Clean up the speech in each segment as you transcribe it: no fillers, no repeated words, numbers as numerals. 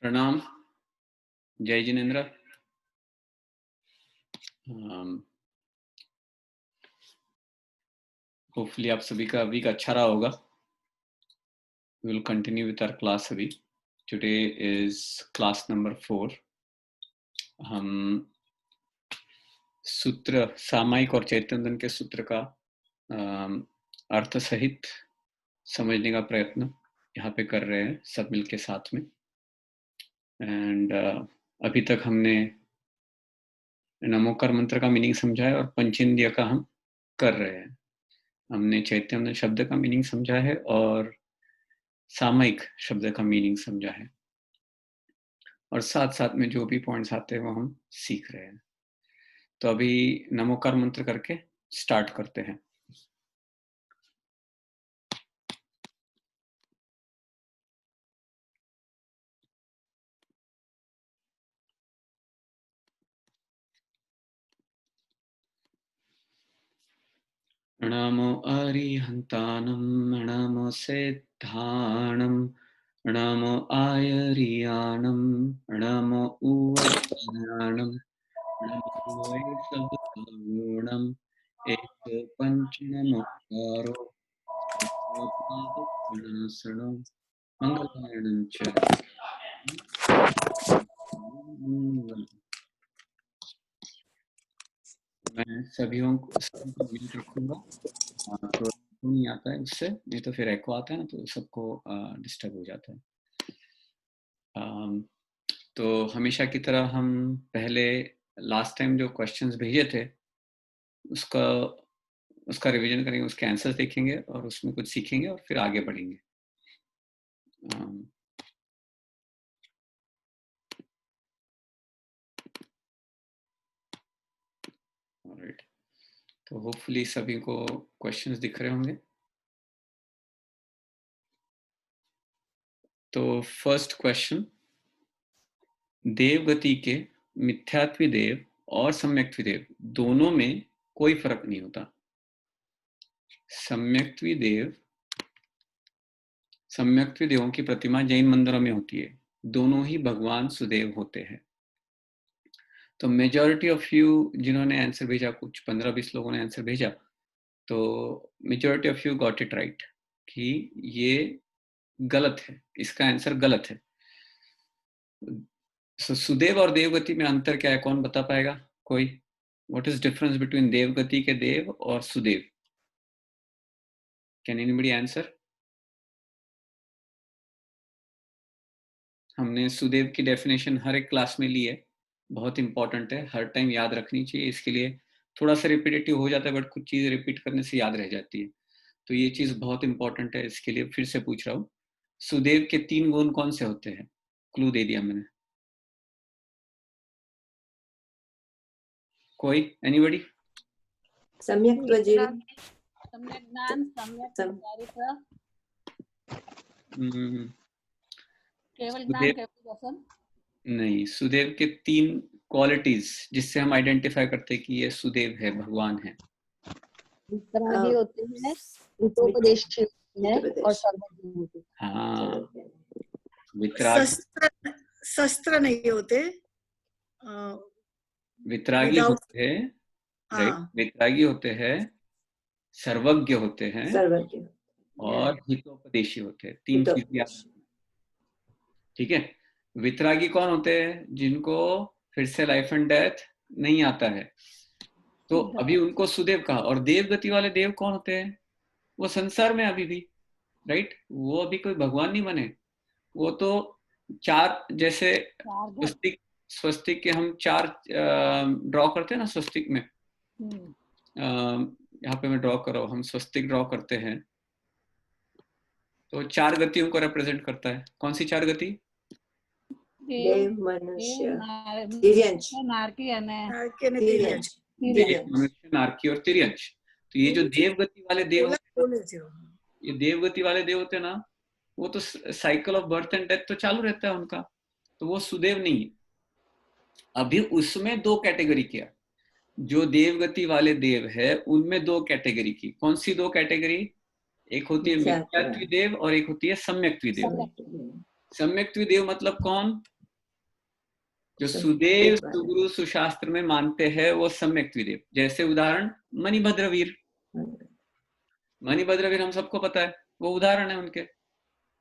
प्रणाम। जय जिनेन्द्र। होपफुली आप सभी का वीक अच्छा रहा होगा। We will continue with our class अभी। Today is class number 4। हम सूत्र सामायिक और चैतन्यदन के सूत्र का अर्थ सहित समझने का प्रयत्न यहाँ पे कर रहे हैं सब मिलके साथ में। एंड अभी तक हमने नमोकार मंत्र का मीनिंग समझा है और पंचेंद्रिय का हम कर रहे हैं। हमने चैतन्य शब्द का मीनिंग समझा है और सामायिक शब्द का मीनिंग समझा है और साथ साथ में जो भी पॉइंट्स आते हैं वो हम सीख रहे हैं। तो अभी नमोकार मंत्र करके स्टार्ट करते हैं। नमो अरिहंतानं नमो सिद्धाणं नमो आयरियाणं नमो उवज्ञानं नमो वैसवगुणम् एक पंचनमोकारो सर्वपापविनाशनं मंगलायनं च। मैं सभी को म्यूट रखूंगा तो नहीं आता है उससे, नहीं तो फिर एको आता है ना तो सबको डिस्टर्ब हो जाता है। तो हमेशा की तरह हम पहले लास्ट टाइम जो क्वेश्चंस भेजे थे उसका रिवीजन करेंगे, उसके आंसर्स देखेंगे और उसमें कुछ सीखेंगे और फिर आगे बढ़ेंगे। ऑलराइट, तो होपफुली सभी को क्वेश्चंस दिख रहे होंगे। तो फर्स्ट क्वेश्चन, देवगति के मिथ्यात्वी देव और सम्यक्त्वी देव दोनों में कोई फर्क नहीं होता। सम्यक्त्वी देवों की प्रतिमा जैन मंदिरों में होती है, दोनों ही भगवान सुदेव होते हैं। तो मेजॉरिटी ऑफ यू जिन्होंने आंसर भेजा, कुछ 15-20 लोगों ने आंसर भेजा, तो majority of you got it right कि ये गलत है, इसका आंसर गलत है। सुदेव और देवगति में अंतर क्या है, कौन बता पाएगा कोई? व्हाट इज डिफरेंस बिटवीन देवगति के देव और सुदेव? Can anybody answer? हमने सुदेव की डेफिनेशन हर एक क्लास में ली है, बहुत इंपॉर्टेंट है, हर टाइम याद रखनी चाहिए। इसके लिए थोड़ा सा रिपीटेटिव हो जाता है बट कुछ चीज रिपीट करने से याद रह जाती है, तो ये चीज बहुत इंपॉर्टेंट है। इसके लिए फिर से पूछ रहा हूँ, सुदेव के 3 गुण कौन से होते हैं? क्लू दे दिया मैंने। कोई? एनीबॉडी? सम्यक ज्ञान, सम्यक चारित्र, केवल ज्ञान, केवल दर्शन नहीं, सुदेव के 3 क्वालिटीज जिससे हम आइडेंटिफाई करते हैं कि ये सुदेव है, भगवान है। वितरागी होते हैं, हितोपदेशी होते हैं और सर्वज्ञ होते हैं। हाँ, वितरागी शस्त्र नहीं होते, वितरागी होते हैं, राइट? वितरागी होते हैं, सर्वज्ञ होते हैं और हितोपदेशी होते हैं। 3 चीजें, ठीक है। वितरागी कौन होते हैं? जिनको फिर से लाइफ एंड डेथ नहीं आता है, तो अभी उनको सुदेव कहा। और देवगति वाले देव कौन होते हैं? वो संसार में अभी भी, राइट? वो अभी कोई भगवान नहीं बने, वो तो 4 जैसे स्वस्तिक के हम 4 ड्रॉ करते हैं ना, स्वस्तिक में यहाँ पे मैं ड्रॉ कर रहा हूँ, हम स्वस्तिक ड्रॉ करते हैं तो 4 गतियों को रिप्रेजेंट करता है। कौन सी 4 गति? देव, मनुष्य, नारकी और तिर्यंश। तो ये जो देवगति वाले देव, ये देवगति वाले देव होते हैं ना, वो तो cycle of birth and death तो चालू रहता है उनका, तो वो सुदेव नहीं है। अभी उसमें 2 कैटेगरी किया, जो देवगति वाले देव है उनमें 2 कैटेगरी की। कौन सी 2 कैटेगरी? एक होती है मिथ्यात्वी देव और एक होती है सम्यक्त्वी देव। सम्यक द्विदेव मतलब कौन? जो सुदेव सुगुरु सुशास्त्र में मानते हैं वो सम्यक द्विदेव। जैसे उदाहरण मणिभद्रवीर, मणिभद्रवीर हम सबको पता है, वो उदाहरण है उनके।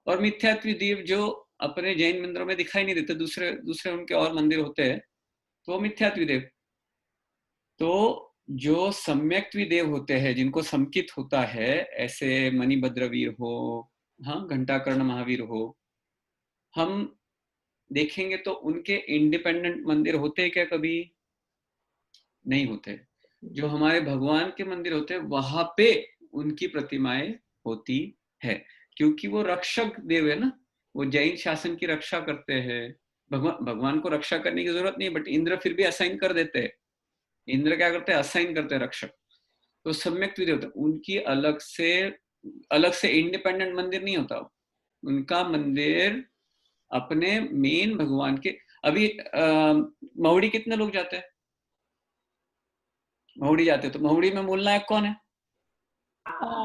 और मिथ्या द्विदेव जो अपने जैन मंदिरों में दिखाई नहीं देते, दूसरे दूसरे उनके और मंदिर होते हैं, तो वो मिथ्या द्विदेव। तो जो सम्यक द्विदेव होते हैं, जिनको समकित होता है, ऐसे मणिभद्रवीर हो, हाँ, घंटाकर्ण महावीर हो, हम देखेंगे तो उनके इंडिपेंडेंट मंदिर होते हैं क्या? कभी नहीं होते। जो हमारे भगवान के मंदिर होते हैं वहां पे उनकी प्रतिमाएं होती है, क्योंकि वो रक्षक देव है ना, वो जैन शासन की रक्षा करते हैं। भगवान को रक्षा करने की जरूरत नहीं, बट इंद्र फिर भी असाइन कर देते हैं। इंद्र क्या करते हैं? असाइन करते हैं रक्षक। तो सम्यक द्विदेव होता है, उनकी अलग से इंडिपेंडेंट मंदिर नहीं होता। उनका मंदिर अपने मेन भगवान के। अभी महुड़ी कितने लोग जाते हैं? महुड़ी जाते हैं, तो महुड़ी में मूल नायक कौन है?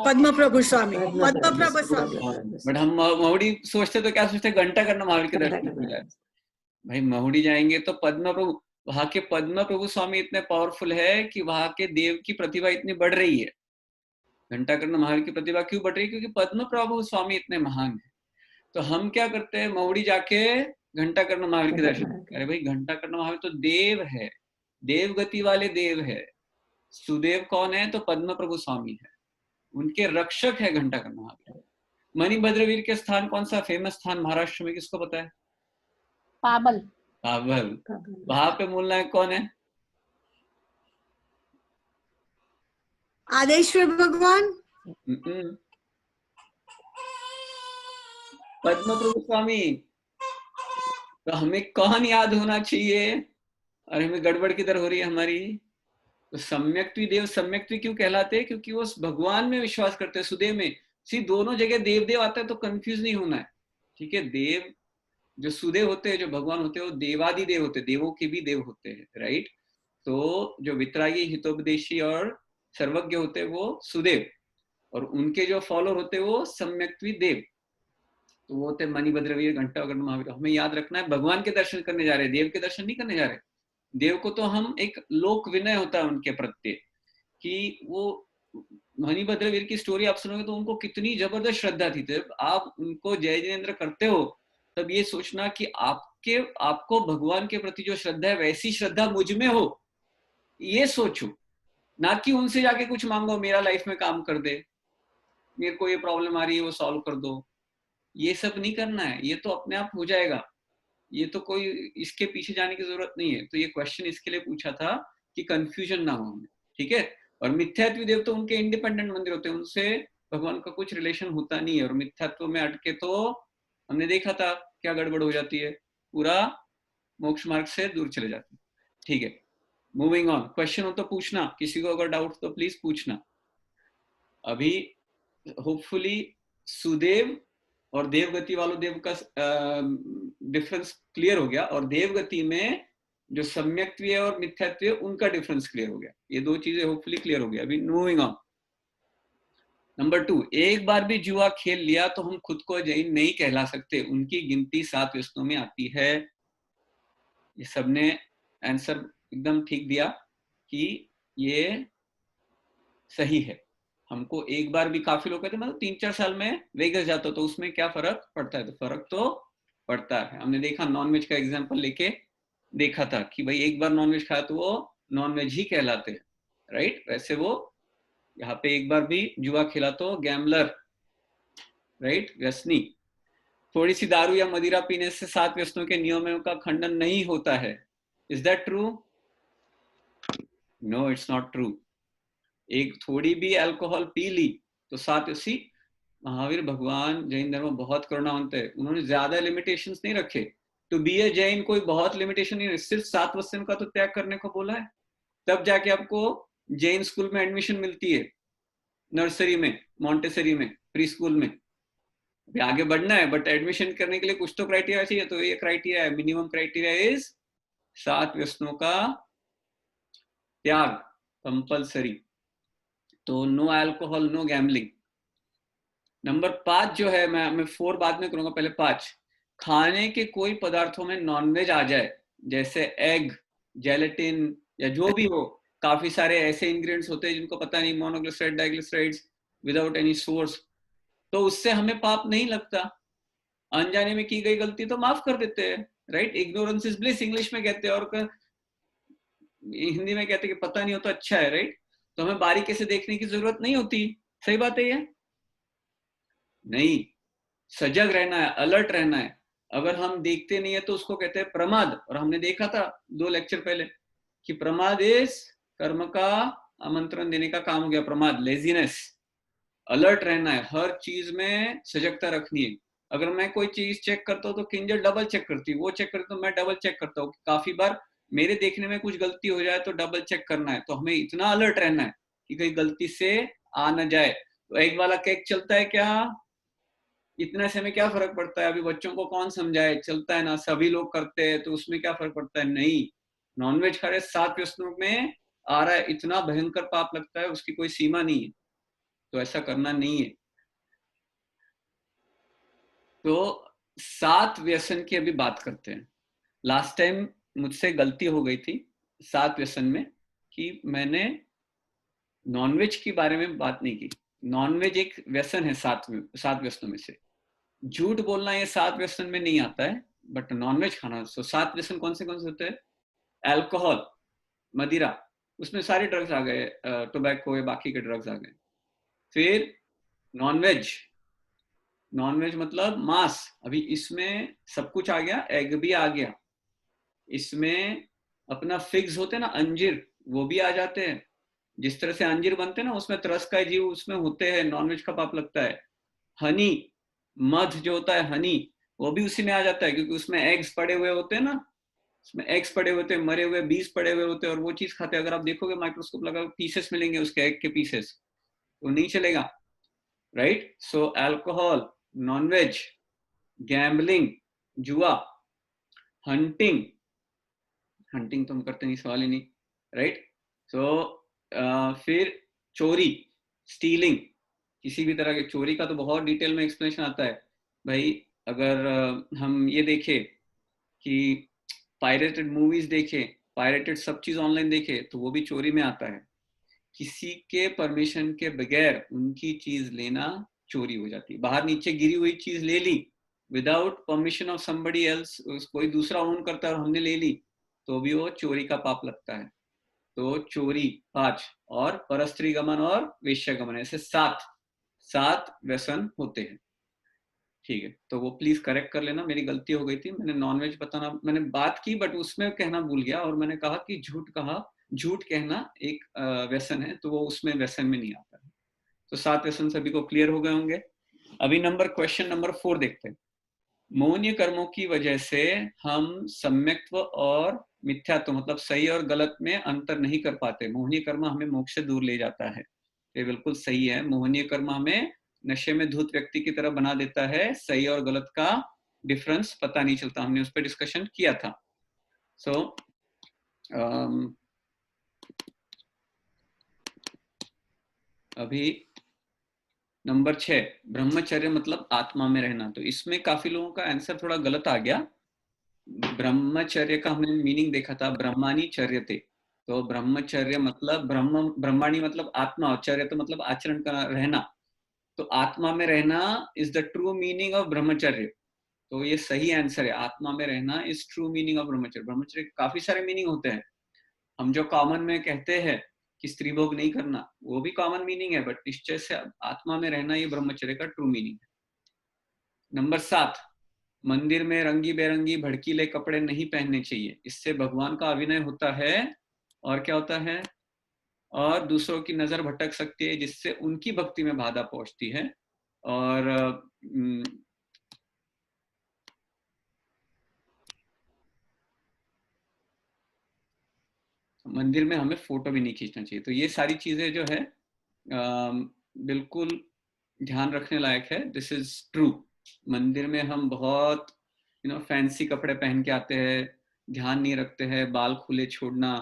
पद्म प्रभु स्वामी, पद्म प्रभु स्वामी। बट हम महुड़ी सोचते तो क्या सोचते? घंटाकर्ण महावीर के दर्शन हो जाए। भाई महुड़ी जाएंगे तो पद्म प्रभु, वहां के पद्म प्रभु स्वामी इतने पावरफुल है कि वहां के देव की प्रतिभा इतनी बढ़ रही है। घंटाकर्ण महावीर की प्रतिभा क्यों बढ़ रही है? क्योंकि पद्म प्रभु स्वामी इतने महान है। तो हम क्या करते हैं? महुड़ी जाके घंटाकर्ण महावीर के दर्शन। अरे भाई, घंटाकर्ण महावीर तो देव है, देव गति वाले देव है। सुदेव कौन है? तो पद्म प्रभु स्वामी है, उनके रक्षक है घंटाकर्ण महावीर। मणिभद्रवीर के स्थान कौन सा फेमस स्थान महाराष्ट्र में, किसको पता है? पाबल। पाबल। वहां पे मूल नायक कौन है? आदेश्वर भगवान, पद्म प्रभु स्वामी। तो हमें कौन याद होना चाहिए? और हमें गड़बड़ किधर हो रही है हमारी? तो सम्यक द्विदेव सम्यक द्वि क्यों कहलाते हैं? क्योंकि वो भगवान में विश्वास करते हैं, सुदेव में। दोनों जगह देव देव आता है तो कंफ्यूज नहीं होना है, ठीक है? देव जो सुदेव होते हैं, जो भगवान होते हैं, वो देवादि देव होते हैं, देवों के भी देव होते हैं, राइट? तो जो वितरागी, हितोपदेशी और सर्वज्ञ होते हैं वो सुदेव, और उनके जो फॉलोअर होते हैं वो सम्यक द्विदेव। तो वो होते मणिभद्रवीर, घंटाकर्ण महावीर। हमें याद रखना है भगवान के दर्शन करने जा रहे हैं, देव के दर्शन नहीं करने जा रहे। देव को तो हम एक लोक विनय होता है उनके प्रत्ये, कि वो मणिभद्रवीर की स्टोरी आप सुनोगे तो उनको कितनी जबरदस्त श्रद्धा थी। जब आप उनको जय जिनेंद्र करते हो तब ये सोचना कि आपको भगवान के प्रति जो श्रद्धा है वैसी श्रद्धा मुझ में हो, ये सोचो। ना कि उनसे जाके कुछ मांगो, मेरा लाइफ में काम कर दे, मेरे को ये प्रॉब्लम आ रही है वो सॉल्व कर दो। ये सब नहीं करना है, ये तो अपने आप हो जाएगा। ये तो कोई इसके पीछे जाने की जरूरत नहीं है। तो ये क्वेश्चन इसके लिए पूछा था कि कंफ्यूजन ना हो हमें, ठीक है? और मिथ्यात्व देव तो उनके इंडिपेंडेंट मंदिर होते हैं, उनसे भगवान का कुछ रिलेशन होता नहीं है। और मिथ्यात्व में अटके तो हमने देखा था क्या गड़बड़ हो जाती है, पूरा मोक्ष मार्ग से दूर चले जाते हैं, ठीक है? Moving on. क्वेश्चन हो तो पूछना, किसी को अगर डाउट तो प्लीज पूछना। अभी होपफुली सुदेव और देवगति वालों देव का डिफरेंस क्लियर हो गया, और देवगति में जो सम्यक्त्व है और मिथ्यात्व है उनका डिफरेंस क्लियर हो गया। ये दो चीजें होपफुली क्लियर हो गया। अभी मूविंग ऑन। नंबर 2, एक बार भी जुआ खेल लिया तो हम खुद को जैन नहीं कहला सकते, उनकी गिनती 7 व्यसनों में आती है। ये सबने आंसर एकदम ठीक दिया कि ये सही है। हमको एक बार भी, काफी लोग कहते हैं मतलब 3-4 साल में वेगस जाता तो उसमें क्या फर्क पड़ता है? तो फर्क तो पड़ता है। हमने देखा, नॉनवेज का एग्जांपल लेके देखा था कि भाई एक बार नॉनवेज खाया तो वो नॉनवेज ही कहलाते हैं, राइट? वैसे वो यहाँ पे एक बार भी जुआ खेला तो गैम्बलर, राइट, व्यसनी। थोड़ी सी दारू या मदिरा पीने से 7 व्यसनों के नियमों का खंडन नहीं होता है। Is that true? No, it's not true. एक थोड़ी भी अल्कोहल पी ली तो 7 व्यसी। महावीर भगवान जैन धर्म में बहुत करुणावंत है, उन्होंने ज्यादा लिमिटेशंस नहीं रखे। टू बी ए जैन कोई बहुत लिमिटेशन नहीं, सिर्फ 7 व्यसन का तो त्याग करने को बोला है। तब जाके आपको जैन स्कूल में एडमिशन मिलती है, नर्सरी में, मॉन्टेसरी में, प्री स्कूल में। अभी आगे बढ़ना है बट एडमिशन करने के लिए कुछ तो क्राइटेरिया चाहिए। तो ये क्राइटेरिया है, मिनिमम क्राइटेरिया इज 7 व्यसनों का त्याग, कंपल्सरी। तो no alcohol, no gambling. Number 5 जो है, मैं 4 बाद में करूंगा, पहले 5। खाने के कोई पदार्थों में नॉनवेज आ जाए, जैसे एग, जेलेटिन या जो भी हो, काफी सारे ऐसे इंग्रेडिएंट्स होते हैं जिनको पता नहीं, monoglyceride, diglycerides without any source, तो उससे हमें पाप नहीं लगता। अनजाने में की गई गलती तो माफ कर देते हैं, right? Ignorance is bliss English में कहते हैं, और हिंदी में कहते हैं कि पता नहीं हो तो अच्छा है, राइट? तो हमें बारीकी से देखने की जरूरत नहीं होती। सही बात है ये? नहीं, सजग रहना है, अलर्ट रहना है। अगर हम देखते नहीं है तो उसको कहते हैं प्रमाद, और हमने देखा था 2 लेक्चर पहले कि प्रमाद इज कर्म का आमंत्रण देने का काम हो गया। प्रमाद लेजीनेस। अलर्ट रहना है, हर चीज में सजगता रखनी है। अगर मैं कोई चीज चेक करता हूँ तो किंजल डबल चेक करती है, वो चेक करती तो मैं डबल चेक करता हूँ। काफी बार मेरे देखने में कुछ गलती हो जाए तो डबल चेक करना है। तो हमें इतना अलर्ट रहना है कि कहीं गलती से आ न जाए। तो एग वाला केक चलता है क्या? इतने से में क्या फर्क पड़ता है? अभी बच्चों को कौन समझाए, चलता है ना, सभी लोग करते हैं, तो उसमें क्या फर्क पड़ता है? नहीं, नॉनवेज खा रहे 7 व्यसनों में आ रहा है, इतना भयंकर पाप लगता है, उसकी कोई सीमा नहीं है, तो ऐसा करना नहीं है। तो 7 व्यसन की अभी बात करते हैं। लास्ट टाइम मुझसे गलती हो गई थी 7 व्यसन में, कि मैंने नॉनवेज के बारे में बात नहीं की। नॉनवेज एक व्यसन है 7 व्यसनों में से। झूठ बोलना ये 7 व्यसन में नहीं आता है, बट नॉनवेज खाना। सो 7 व्यसन कौन से होते हैं? अल्कोहल, मदिरा, उसमें सारे ड्रग्स आ गए, टोबैको या बाकी के ड्रग्स आ गए। फिर नॉनवेज, नॉनवेज मतलब मांस, अभी इसमें सब कुछ आ गया, एग भी आ गया, इसमें अपना फिग्स होते हैं ना, अंजीर, वो भी आ जाते हैं। जिस तरह से अंजीर बनते हैं ना, उसमें तरस का जीव उसमें होते हैं, नॉनवेज का पाप लगता है। हनी, मध जो होता है हनी, वो भी उसी में आ जाता है, क्योंकि उसमें एग्स पड़े हुए होते हैं ना, उसमें एग्स पड़े हुए होते हैं, मरे हुए बीज पड़े हुए होते हैं, और वो चीज खाते हैं। अगर आप देखोगे माइक्रोस्कोप लगा, पीसेस मिलेंगे उसके, एग के पीसेस, तो नहीं चलेगा, राइट? सो अल्कोहल, नॉनवेज, गैम्बलिंग, जुआ, हंटिंग, हंटिंग तो हम करते नहीं, सवाल ही नहीं, राइट? सो फिर चोरी, स्टीलिंग, किसी भी तरह की चोरी का तो बहुत डिटेल में एक्सप्लेनेशन आता है भाई। अगर हम ये देखें कि पायरेटेड मूवीज देखें, पायरेटेड सब चीज ऑनलाइन देखें, तो वो भी चोरी में आता है। किसी के परमिशन के बगैर उनकी चीज लेना चोरी हो जाती है। बाहर नीचे गिरी हुई चीज ले ली without permission of somebody else, कोई दूसरा ओन करता है और हमने ले ली, तो भी वो चोरी का पाप लगता है। तो चोरी 5, और परस्त्री गमन और वेश्या गमन, ऐसे 7 व्यसन होते हैं। ठीक है, तो वो प्लीज करेक्ट कर लेना, मेरी गलती हो गई थी। मैंने नॉनवेज बताना, मैंने बात की बट उसमें कहना भूल गया, और मैंने कहा कि झूठ कहना एक व्यसन है, तो वो उसमें व्यसन में नहीं आता है। तो 7 व्यसन सभी को क्लियर हो गए होंगे। अभी क्वेश्चन नंबर 4 देखते हैं। मोहनीय कर्मों की वजह से हम सम्यक्त्व और मिथ्यात्व, मतलब सही और गलत में अंतर नहीं कर पाते। मोहनीय कर्म हमें मोक्ष से दूर ले जाता है, ये बिल्कुल सही है। मोहनीय कर्म हमें नशे में धुत व्यक्ति की तरह बना देता है, सही और गलत का डिफरेंस पता नहीं चलता, हमने उस पर डिस्कशन किया था। सो अभी नंबर 6, ब्रह्मचर्य मतलब आत्मा में रहना। तो इसमें काफी लोगों का आंसर थोड़ा गलत आ गया। ब्रह्मचर्य का हमने मीनिंग देखा था, ब्रह्मानी चर्यते। तो ब्रह्मचर्य मतलब ब्रह्माणी मतलब आत्मा, और चर्य तो मतलब आचरण का रहना। तो आत्मा में रहना is the true meaning of ब्रह्मचर्य। तो ये सही आंसर है, आत्मा में रहना इज ट्रू मीनिंग ऑफ ब्रह्मचर्य। ब्रह्मचर्य काफी सारे मीनिंग होते हैं। हम जो कॉमन में कहते हैं कि स्त्री भोग नहीं करना, वो भी कॉमन मीनिंग है, बट निश्चय से आत्मा में रहना ये ब्रह्मचर्य का ट्रू मीनिंग है। नंबर 7, मंदिर में रंगी बेरंगी भड़कीले कपड़े नहीं पहनने चाहिए, इससे भगवान का अभिनय होता है, और क्या होता है, और दूसरों की नजर भटक सकती है, जिससे उनकी भक्ति में बाधा पहुंचती है। और मंदिर में हमें फोटो भी नहीं खींचना चाहिए। तो ये सारी चीजें जो है बिल्कुल ध्यान रखने लायक है। This is true. मंदिर में हम बहुत फैंसी कपड़े पहन के आते हैं, ध्यान नहीं रखते हैं, बाल खुले छोड़ना,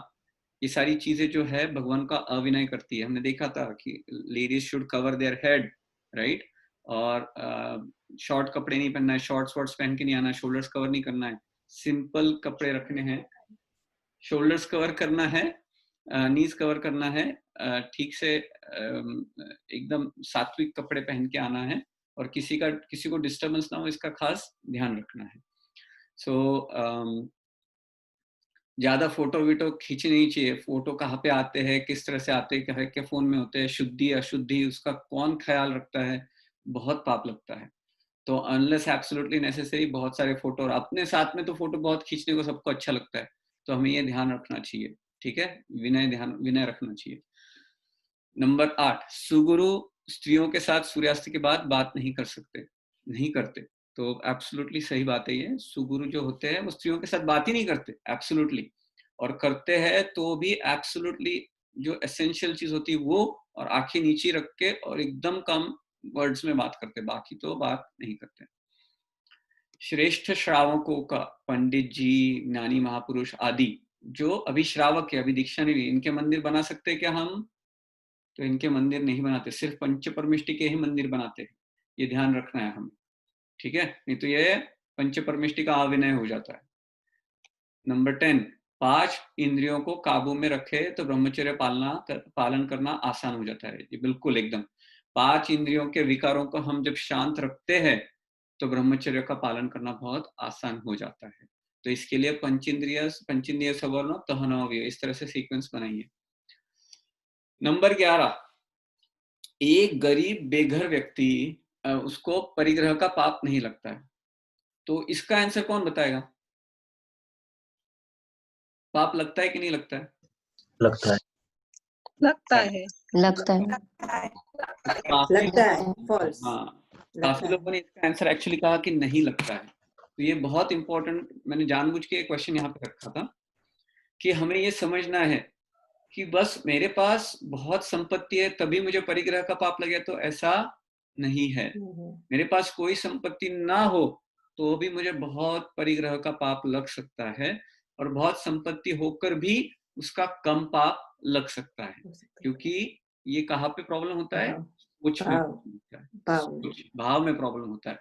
ये सारी चीजें जो है भगवान का अविनय करती है। हमने देखा था कि ladies should cover their head, right? और शॉर्ट कपड़े नहीं पहनना है, शॉर्ट्स वॉर्ट्स पहन के नहीं आना है, शोल्डर्स कवर नहीं करना है, सिंपल कपड़े रखने हैं, शोल्डर्स कवर करना है, नीज कवर करना है, ठीक से एकदम सात्विक कपड़े पहन के आना है, और किसी को डिस्टर्बेंस ना हो इसका खास ध्यान रखना है। सो ज्यादा फोटो वीटो खींचनी नहीं चाहिए। फोटो कहाँ पे आते हैं, किस तरह से आते हैं, क्या फोन में होते हैं, शुद्धि अशुद्धि उसका कौन ख्याल रखता है, बहुत पाप लगता है। तो अनलेस एब्सोल्युटली नेसेसरी बहुत सारे फोटो, और अपने साथ में तो फोटो बहुत खींचने को सबको अच्छा लगता है, तो हमें ये ध्यान रखना चाहिए, ठीक है, विनय रखना चाहिए। नंबर 8, सुगुरु स्त्रियों के साथ सूर्यास्त के बाद बात नहीं करते। तो एब्सोल्युटली सही बात है ये। सुगुरु जो होते हैं वो स्त्रियों के साथ बात ही नहीं करते एब्सोल्युटली, और करते हैं तो भी एब्सोल्युटली जो एसेंशियल चीज होती है वो, और आंखें नीचे रख के और एकदम कम वर्ड्स में बात करते, बाकी तो बात नहीं करते। श्रेष्ठ श्रावकों का, पंडित जी, ज्ञानी महापुरुष आदि जो अभी श्रावक है, अभी दीक्षा नहीं ली, इनके मंदिर बना सकते क्या हम? तो इनके मंदिर नहीं बनाते, सिर्फ पंचपरमिष्टि के ही मंदिर बनाते हैं, ये ध्यान रखना है हमें, ठीक है, नहीं तो ये पंचपरमिष्टि का अविनय हो जाता है। नंबर 10, 5 इंद्रियों को काबू में रखे तो ब्रह्मचर्य पालन करना आसान हो जाता है। ये बिल्कुल एकदम 5 इंद्रियों के विकारों को हम जब शांत रखते हैं तो ब्रह्मचर्य का पालन करना बहुत आसान हो जाता है। तो इसके लिए पंचेंद्रिय सवर्ण तहनव्य, इस तरह से सीक्वेंस बनाइए। नंबर 11, एक गरीब बेघर व्यक्ति उसको परिग्रह का पाप नहीं लगता है, तो इसका आंसर कौन बताएगा? पाप लगता है कि नहीं लगता है? लगता है। हाँ, काफी लोगों ने इसका आंसर एक्चुअली कहा कि नहीं लगता है। तो ये बहुत इंपॉर्टेंट, मैंने जानबूझ के एक क्वेश्चन यहाँ पे रखा था कि हमें ये समझना है कि बस मेरे पास बहुत संपत्ति है तभी मुझे परिग्रह का पाप लगे, तो ऐसा नहीं है। मेरे पास कोई संपत्ति ना हो तो भी मुझे बहुत परिग्रह का पाप लग सकता है, और बहुत संपत्ति होकर भी उसका कम पाप लग सकता है, क्योंकि ये कहाँ पे प्रॉब्लम होता है? कुछ भाव में प्रॉब्लम होता है।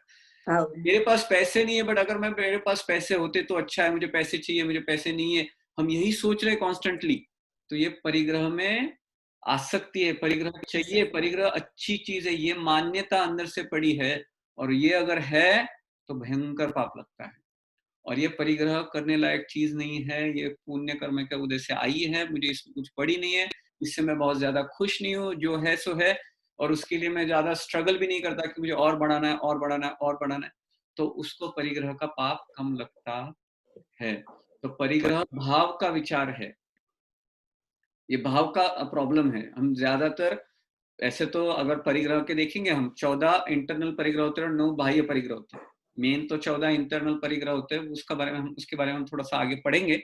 मेरे पास पैसे नहीं है, बट अगर मेरे पास पैसे होते तो अच्छा है, मुझे पैसे चाहिए, मुझे पैसे नहीं है, हम यही सोच रहे कॉन्स्टेंटली, तो ये परिग्रह में आसक्ति है। परिग्रह चाहिए, परिग्रह अच्छी चीज है, ये मान्यता अंदर से पड़ी है, और ये अगर है तो भयंकर पाप लगता है। और ये परिग्रह करने लायक चीज नहीं है, ये पुण्य कर्म के उदय से आई है, मुझे इसमें कुछ पड़ी नहीं है, इससे मैं बहुत ज्यादा खुश नहीं हूँ, जो है सो है, और उसके लिए मैं ज्यादा स्ट्रगल भी नहीं करता कि मुझे और बढ़ाना है और बढ़ाना है और बढ़ाना है, तो उसको परिग्रह का पाप कम लगता है। तो परिग्रह भाव का विचार है, ये भाव का प्रॉब्लम है। हम ज्यादातर ऐसे तो अगर परिग्रह के देखेंगे, हम 14 इंटरनल परिग्रह होते हैं और 9 बाह्य परिग्रह होते हैं। मेन तो 14 इंटरनल परिग्रह होते हैं, उसके बारे में हम थोड़ा सा आगे पढ़ेंगे।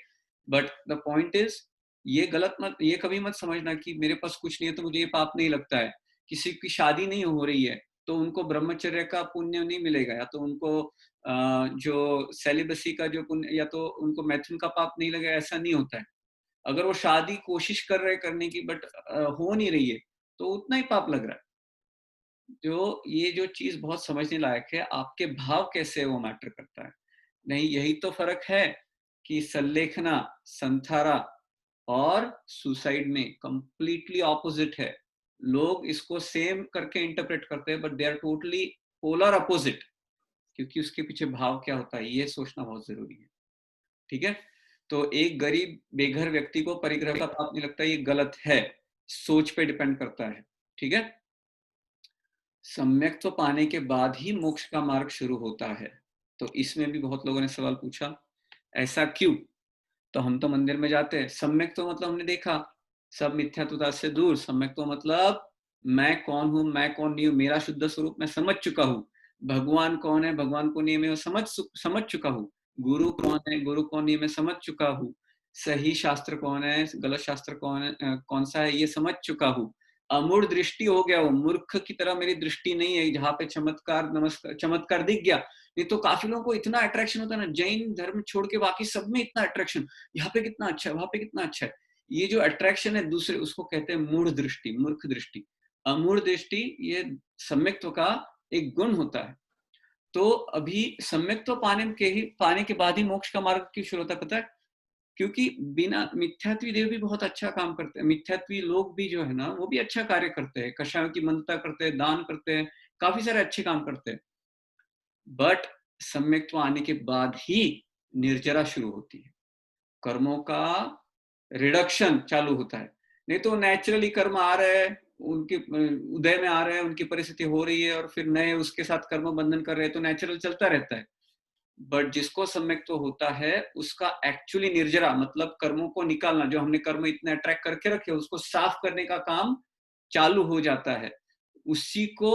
बट द पॉइंट इज, ये कभी मत समझना कि मेरे पास कुछ नहीं है तो मुझे ये पाप नहीं लगता है। किसी की शादी नहीं हो रही है तो उनको ब्रह्मचर्य का पुण्य नहीं मिलेगा, या तो उनको जो सेलिबसी का जो पुण्य, या तो उनको मैथुन का पाप नहीं लगेगा, ऐसा नहीं होता है। अगर वो शादी कोशिश कर रहे करने की, बट हो नहीं रही है, तो उतना ही पाप लग रहा है। जो ये जो चीज बहुत समझने लायक है, आपके भाव कैसे वो मैटर करता है। नहीं, यही तो फर्क है कि संलेखना, संथारा और सुसाइड में कंप्लीटली ऑपोजिट है। लोग इसको सेम करके इंटरप्रेट करते हैं, but they are totally polar opposite, क्योंकि उसके पीछे भाव क्या होता है ये सोचना बहुत जरूरी है, ठीक है। तो एक गरीब बेघर व्यक्ति को परिग्रह का पाप नहीं लगता, ये गलत है, सोच पे डिपेंड करता है, ठीक है। सम्यक्त्व पाने के बाद ही मोक्ष का मार्ग शुरू होता है, तो इसमें भी बहुत लोगों ने सवाल पूछा, ऐसा क्यों? तो हम तो मंदिर में जाते हैं, सम्यक्त्व मतलब हमने देखा सब मिथ्यात्वता से दूर, सम्यक्त्व मतलब मैं कौन हूं, मैं कौन नहीं हूं, मेरा शुद्ध स्वरूप मैं समझ चुका हूं, भगवान कौन है, भगवान को नहीं मैं समझ चुका हूं, गुरु कौन है, गुरु कौन नहीं मैं समझ चुका हूं, सही शास्त्र कौन है, गलत शास्त्र कौन सा है ये समझ चुका हूं, अमूढ़ दृष्टि हो गया हूं, मूर्ख की तरह मेरी दृष्टि नहीं है जहाँ पे चमत्कार दिख गया। नहीं तो काफी लोगों को इतना अट्रैक्शन होता है ना, जैन धर्म छोड़ के बाकी सब में इतना अट्रैक्शन, यहाँ पे कितना अच्छा है, वहां पे कितना अच्छा है, ये जो अट्रैक्शन है दूसरे, उसको कहते हैं मूढ़ दृष्टि, मूर्ख दृष्टि। अमूढ़ दृष्टि ये सम्यक्त्व का एक गुण होता है। तो अभी सम्यक्त्व पाने के बाद ही मोक्ष का मार्ग क्यों शुरू होता है पता है? क्योंकि बिना मिथ्यात्वी देव भी बहुत अच्छा काम करते हैं, मिथ्यात्वी लोग भी जो है ना वो भी अच्छा कार्य करते हैं, कषायों की मंदता करते हैं, दान करते हैं, काफी सारे अच्छे काम करते हैं, बट सम्यक्त्व आने के बाद ही निर्जरा शुरू होती है, कर्मों का रिडक्शन चालू होता है। नहीं तो नेचुरली कर्म आ रहे हैं, उनके उदय में आ रहे हैं, उनकी परिस्थिति हो रही है और फिर नए उसके साथ कर्म बंधन कर रहे हैं, तो नेचुरल चलता रहता है। बट जिसको सम्यक्त्व होता है उसका एक्चुअली निर्जरा मतलब कर्मों को निकालना, जो हमने कर्म इतने अट्रैक्ट करके रखे उसको साफ करने का काम चालू हो जाता है, उसी को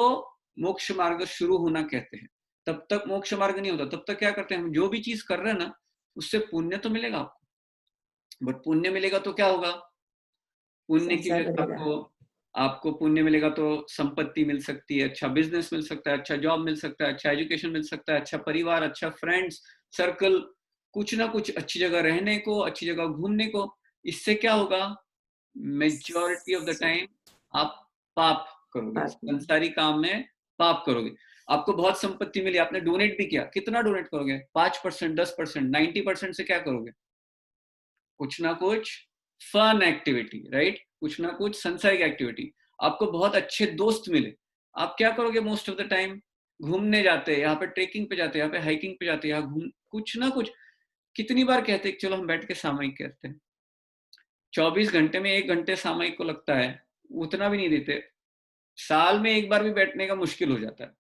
मोक्ष मार्ग शुरू होना कहते हैं। तब तक मोक्ष मार्ग नहीं होता, तब तक क्या करते हैं हम, जो भी चीज कर रहे हैं ना उससे पुण्य तो मिलेगा आपको, बट पुण्य मिलेगा तो क्या होगा, पुण्य की आपको पुण्य मिलेगा तो संपत्ति मिल सकती है, अच्छा बिजनेस मिल सकता है, अच्छा जॉब मिल सकता है, अच्छा एजुकेशन मिल सकता है, अच्छा परिवार, अच्छा फ्रेंड्स सर्कल, कुछ ना कुछ अच्छी जगह रहने को, अच्छी जगह घूमने को। इससे क्या होगा, मेजॉरिटी ऑफ द टाइम आप पाप करोगे, संसारी काम में पाप करोगे। आपको बहुत संपत्ति मिली, आपने डोनेट भी किया, कितना डोनेट करोगे, 5%, 10%, 90% से क्या करोगे, कुछ ना कुछ फन एक्टिविटी, राइट, कुछ ना कुछ संसारिक एक्टिविटी। आपको बहुत अच्छे दोस्त मिले, आप क्या करोगे मोस्ट ऑफ द टाइम, घूमने जाते हैं, यहाँ पे ट्रेकिंग पे जाते हैं, यहाँ पे हाइकिंग पे जाते हैं, यहाँ घूम कुछ ना कुछ। कितनी बार कहते हैं चलो हम बैठ के सामयिक करते हैं, 24 घंटे में 1 घंटे सामयिक को लगता है, उतना भी नहीं देते, साल में एक बार भी बैठने का मुश्किल हो जाता है।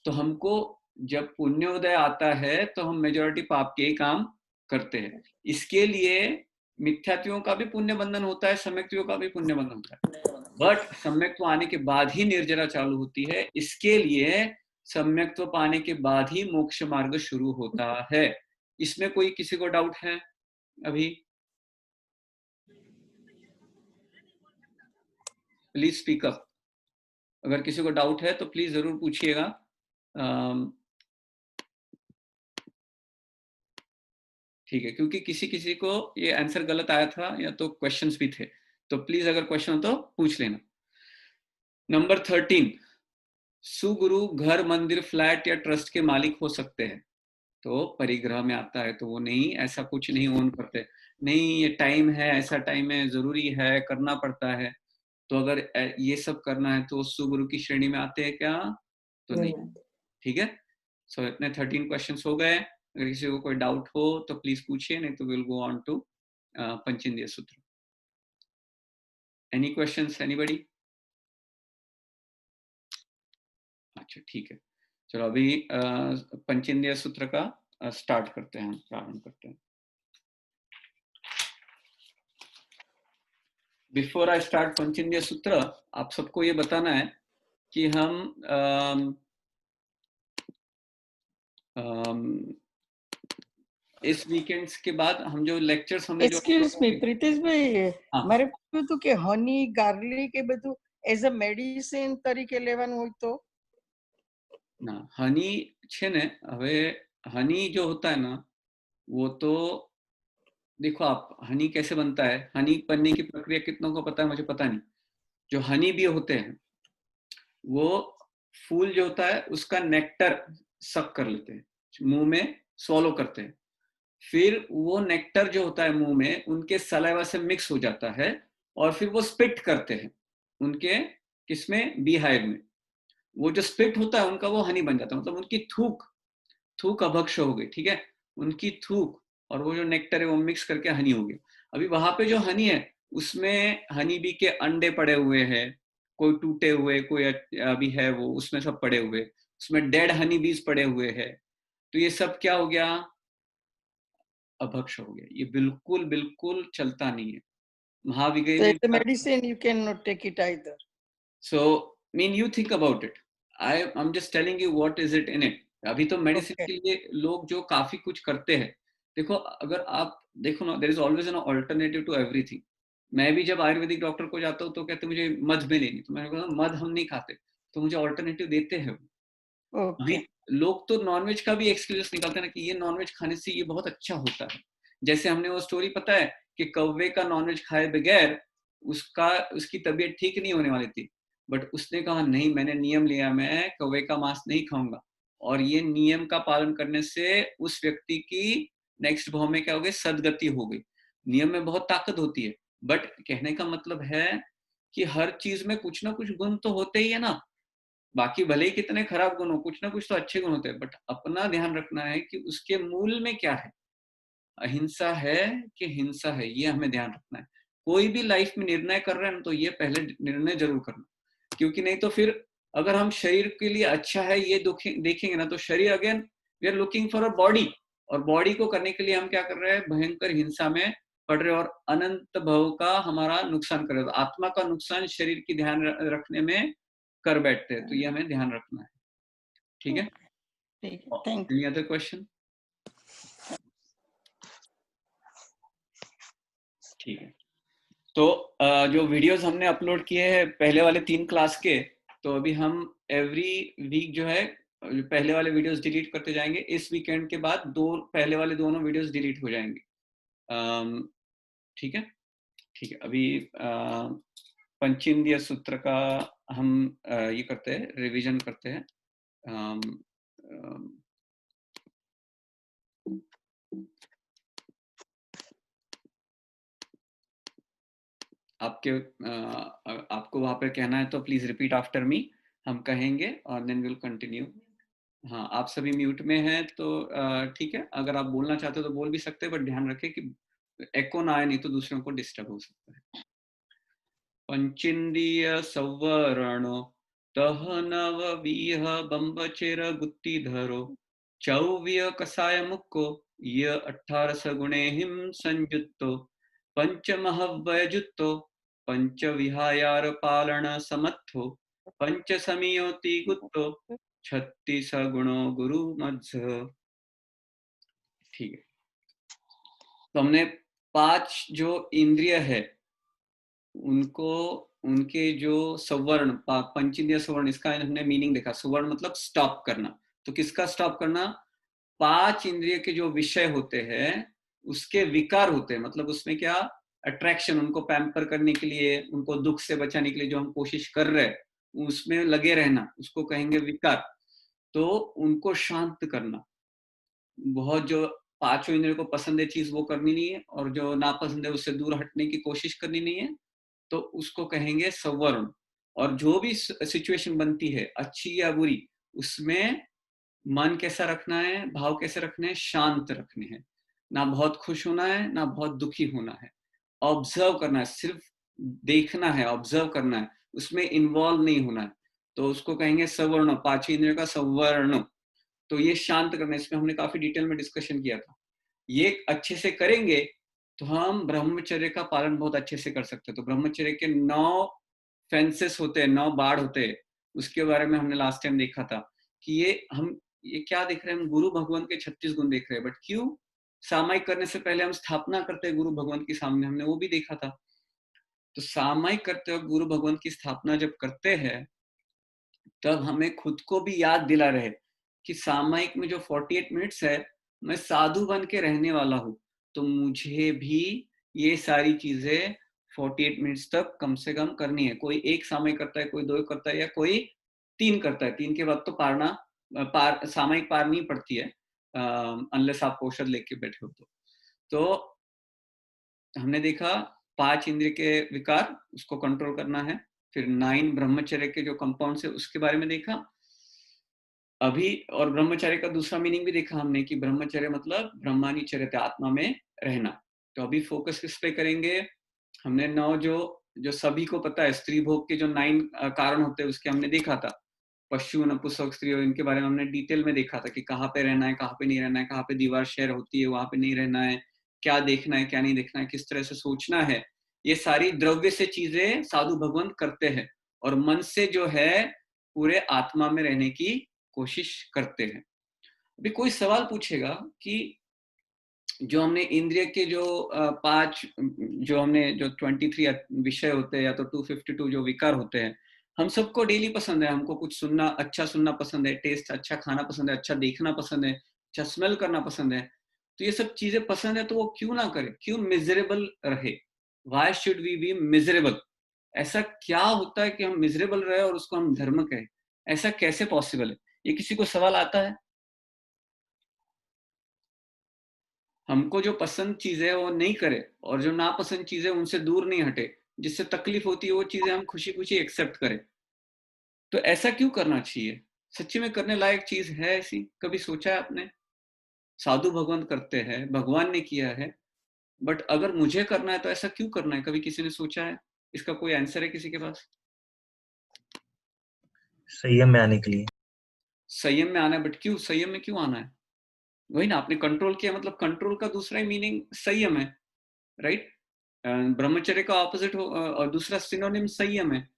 तो हमको जब पुण्योदय आता है तो हम मेजॉरिटी पाप के ही काम करते हैं। इसके लिए मिथ्यात्वियों का भी पुण्य बंधन होता है, सम्यक्त्वियों का भी पुण्य बंधन होता है, बट सम्यक्त्व आने के बाद ही निर्जरा चालू होती है। इसके लिए सम्यक्त्व पाने के बाद ही मोक्ष मार्ग शुरू होता है। इसमें कोई किसी को डाउट है अभी? प्लीज स्पीक अप, अगर किसी को डाउट है तो प्लीज जरूर पूछिएगा। ठीक है, क्योंकि किसी किसी को ये आंसर गलत आया था या तो क्वेश्चंस भी थे, तो प्लीज अगर क्वेश्चन हो तो पूछ लेना। नंबर 13, सुगुरु घर, मंदिर, फ्लैट या ट्रस्ट के मालिक हो सकते हैं। तो परिग्रह में आता है तो वो नहीं, ऐसा कुछ नहीं ओन करते, नहीं ये टाइम है, ऐसा टाइम है, जरूरी है, करना पड़ता है। तो अगर ये सब करना है तो सुगुरु की श्रेणी में आते हैं क्या? तो नहीं। ठीक है, सो इतने 13 क्वेश्चंस हो गए। अगर किसी को कोई डाउट हो तो प्लीज पूछिए, नहीं तो विल गो ऑन टू पंचेंद्रिय सूत्र। Any questions anybody? अच्छा ठीक है, चलो अभी पंचेंद्रिय सूत्र का स्टार्ट करते हैं, प्रारंभ करते हैं। बिफोर आई स्टार्ट पंचेंद्रिय सूत्र, आप सबको ये बताना है कि हम इस वीकेंड्स के बाद हम जो लेक्चर्स हमने एक्सक्यूज मी प्रीतेश भाई, મારે પૂછવું હતું કે હની ગાર્લિક એ બધું એઝ અ મેડિસિન તરીકે લેવાનું હોય તો? ના, હની છે ને, હવે હની जो होता है ना वो तो देखो, आप हनी कैसे बनता है, हनी बनने की प्रक्रिया कितनों को पता है, मुझे पता नहीं। जो हनी भी होते हैं वो फूल जो होता है उसका नेक्टर सक कर लेते हैं, मुंह में स्वॉलो करते हैं, फिर वो नेक्टर जो होता है मुंह में उनके सलाइवा से मिक्स हो जाता है और फिर वो स्पिट करते हैं उनके किसमें, बी हाइव में। वो जो स्पिट होता है उनका वो हनी बन जाता है, मतलब उनकी थूक अभक्ष हो गई, ठीक है, उनकी थूक और वो जो नेक्टर है वो मिक्स करके हनी हो गया। अभी वहां पे जो हनी है उसमें हनी बी के अंडे पड़े हुए हैं, कोई टूटे हुए, कोई अभी है वो उसमें सब पड़े हुए, उसमें डेड हनी बीज पड़े हुए हैं। तो ये सब क्या हो गया, अभक्ष हो गया, ये बिल्कुल बिल्कुल चलता नहीं है। महाविगय medicine you can not take it either. So mean you think about it, I am just telling you what is it in it. अभी तो मेडिसिन के लिए लोग जो काफी कुछ करते हैं, देखो अगर आप देखो ना, there is always an alternative to everything. मैं भी जब आयुर्वेदिक डॉक्टर को जाता हूँ तो कहते मुझे मध में लेनी, तो मैंने कहा मध हम नहीं खाते, तो मुझे अल्टरनेटिव देते हैं। अभी लोग तो नॉनवेज का भी एक्सक्यूज निकालते हैं ना कि ये नॉनवेज खाने से ये बहुत अच्छा होता है। जैसे हमने वो स्टोरी पता है कि कौवे का नॉनवेज खाए बगैर उसकी तबीयत ठीक नहीं होने वाली थी, बट उसने कहा नहीं, मैंने नियम लिया, मैं कौवे का मांस नहीं खाऊंगा, और ये नियम का पालन करने से उस व्यक्ति की नेक्स्ट भाव में क्या हो गई, सदगति हो गई। नियम में बहुत ताकत होती है, बट कहने का मतलब है कि हर चीज में कुछ ना कुछ गुण तो होते ही है ना। बाकी भले ही कितने खराब गुण हो, कुछ ना कुछ तो अच्छे गुण होते हैं, बट अपना ध्यान रखना है कि उसके मूल में क्या है, अहिंसा है कि हिंसा है, ये हमें ध्यान रखना है। कोई भी लाइफ में निर्णय कर रहे हैं तो ये पहले निर्णय जरूर करना, क्योंकि नहीं तो फिर अगर हम शरीर के लिए अच्छा है ये देखेंगे ना, तो शरीर again we are looking for a body, और बॉडी को करने के लिए हम क्या कर रहे हैं, भयंकर हिंसा में पड़ रहे और अनंत भव का हमारा नुकसान कर रहे हैं। आत्मा का नुकसान शरीर की ध्यान रखने में कर बैठते हैं, तो ये हमें ध्यान रखना है। ठीक है, thank you. Any other question? ठीक है, तो जो वीडियोस हमने अपलोड किए हैं पहले वाले 3 क्लास के, तो अभी हम एवरी वीक जो है पहले वाले वीडियोस डिलीट करते जाएंगे। इस वीकेंड के बाद पहले वाले दोनों वीडियोस डिलीट हो जाएंगे। ठीक है, ठीक है। अभी पंचेंद्रिय सूत्र का हम ये करते हैं, रिवीजन करते हैं। आपको वहां पे कहना है तो प्लीज रिपीट आफ्टर मी, हम कहेंगे और देन विल कंटिन्यू। हाँ, आप सभी म्यूट में हैं तो ठीक है, अगर आप बोलना चाहते हो तो बोल भी सकते हैं, बट ध्यान रखें कि एको ना आए, नहीं तो दूसरों को डिस्टर्ब हो सकता है। पंचेंद्रिय संवरण तह नव वीह बम्बचेर गुत्ती धरो चौव्य कसाय मुक्को य 18 गुणे हिम संयुक्तो पंचमहव्यजुक्तो पंच विहायार पालन समर्थो पंच समियोति गुत्तो 36 गुणो गुरु मध्य। ठीक है, तो हमने 5 जो इंद्रिय है उनको, उनके जो सवर्ण, पंचेंद्रिय सवर्ण, इसका हमने मीनिंग देखा। सवर्ण मतलब स्टॉप करना, तो किसका स्टॉप करना? 5 इंद्रिय के जो विषय होते हैं उसके विकार होते हैं, मतलब उसमें क्या, अट्रैक्शन, उनको पैम्पर करने के लिए, उनको दुख से बचाने के लिए जो हम कोशिश कर रहे हैं उसमें लगे रहना, उसको कहेंगे विकार। तो उनको शांत करना, बहुत जो 5 इंद्रियों को पसंद है चीज वो करनी नहीं है, और जो नापसंद है उससे दूर हटने की कोशिश करनी नहीं है, तो उसको कहेंगे सवर्ण। और जो भी सिचुएशन बनती है अच्छी या बुरी, उसमें मन कैसा रखना है, भाव कैसे रखने हैं, शांत रखने हैं, ना बहुत खुश होना है ना बहुत दुखी होना है। ऑब्जर्व करना है, सिर्फ देखना है, ऑब्जर्व करना है, उसमें इन्वॉल्व नहीं होना है, तो उसको कहेंगे सवर्ण, 5 इंद्रियों का सवर्ण। तो ये शांत करना, इसमें हमने काफी डिटेल में डिस्कशन किया था। ये अच्छे से करेंगे तो हम ब्रह्मचर्य का पालन बहुत अच्छे से कर सकते हैं। तो ब्रह्मचर्य के 9 फेंसेस होते हैं, 9 बाढ़ होते हैं, उसके बारे में हमने लास्ट टाइम देखा था कि ये क्या देख रहे हैं, हम गुरु भगवान के 36 गुण देख रहे हैं, बट क्यों? सामायिक करने से पहले हम स्थापना करते हैं गुरु भगवान के सामने, हमने वो भी देखा था। तो सामायिक करते वक्त गुरु भगवान की स्थापना जब करते हैं तब हमें खुद को भी याद दिला रहे कि सामायिक में जो 48 मिनट्स है मैं साधु बन के रहने वाला हूँ, तो मुझे भी ये सारी चीजें 48 मिनट्स तक कम से कम करनी है। कोई 1 सामायिक करता है, कोई 2 करता है, या कोई 3 करता है। 3 के बाद तो सामायिक पार नहीं पड़ती है, अनलेस आप औषध लेके बैठे हो तो हमने देखा 5 इंद्रिय के विकार, उसको कंट्रोल करना है। फिर 9 ब्रह्मचर्य के जो कंपाउंड है उसके बारे में देखा अभी, और ब्रह्मचर्य का दूसरा मीनिंग भी देखा हमने कि ब्रह्मचर्य मतलब ब्रह्मानी चरित, आत्मा में रहना। तो अभी फोकस किस पे करेंगे? हमने 9 जो सभी को पता है, स्त्री भोग के जो 9 कारण होते हैं उसके हमने देखा था। पशु, नपुंसक, स्त्री, इनके बारे में हमने डिटेल में देखा था कि कहाँ पे रहना है, कहाँ पे नहीं रहना है, कहाँ पे दीवार शेयर होती है वहां पे नहीं रहना है, क्या देखना है क्या नहीं देखना है, किस तरह से सोचना है। ये सारी द्रव्य से चीजें साधु भगवान करते हैं, और मन से जो है पूरे आत्मा में रहने की कोशिश करते हैं। अभी कोई सवाल पूछेगा कि जो हमने इंद्रिय के जो 5 जो हमने जो 23 विषय होते हैं या तो 252 जो विकार होते हैं, हम सबको डेली पसंद है, हमको कुछ सुनना, अच्छा सुनना पसंद है, टेस्ट अच्छा खाना पसंद है, अच्छा देखना पसंद है, अच्छा स्मेल करना पसंद है। तो ये सब चीजें पसंद है तो वो क्यों ना करे, क्यों मिजरेबल रहे? Why should we be miserable? ऐसा क्या होता है कि हम मिजरेबल रहे और उसको हम धर्म कहें? ऐसा कैसे पॉसिबल है? ये किसी को सवाल आता है? हमको जो पसंद चीज है वो नहीं करे और जो नापसंद चीज है उनसे दूर नहीं हटे, जिससे तकलीफ होती है वो चीजें हम खुशी खुशी एक्सेप्ट करें। तो ऐसा क्यों करना चाहिए? सच्ची में करने लायक चीज है ऐसी? कभी सोचा है आपने? साधु भगवंत करते हैं, भगवान ने किया है, बट अगर मुझे करना है तो ऐसा क्यों करना है? कभी किसी ने सोचा है? इसका कोई आंसर है किसी के पास? संयम में आने के लिए। संयम में आना है, बट क्यों संयम में क्यों आना है? वही ना, आपने कंट्रोल किया, मतलब कंट्रोल का दूसरा ही मीनिंग संयम है, राइट? ब्रह्मचर्य का ऑपोजिट और दूसरा सिनोनिम संयम है।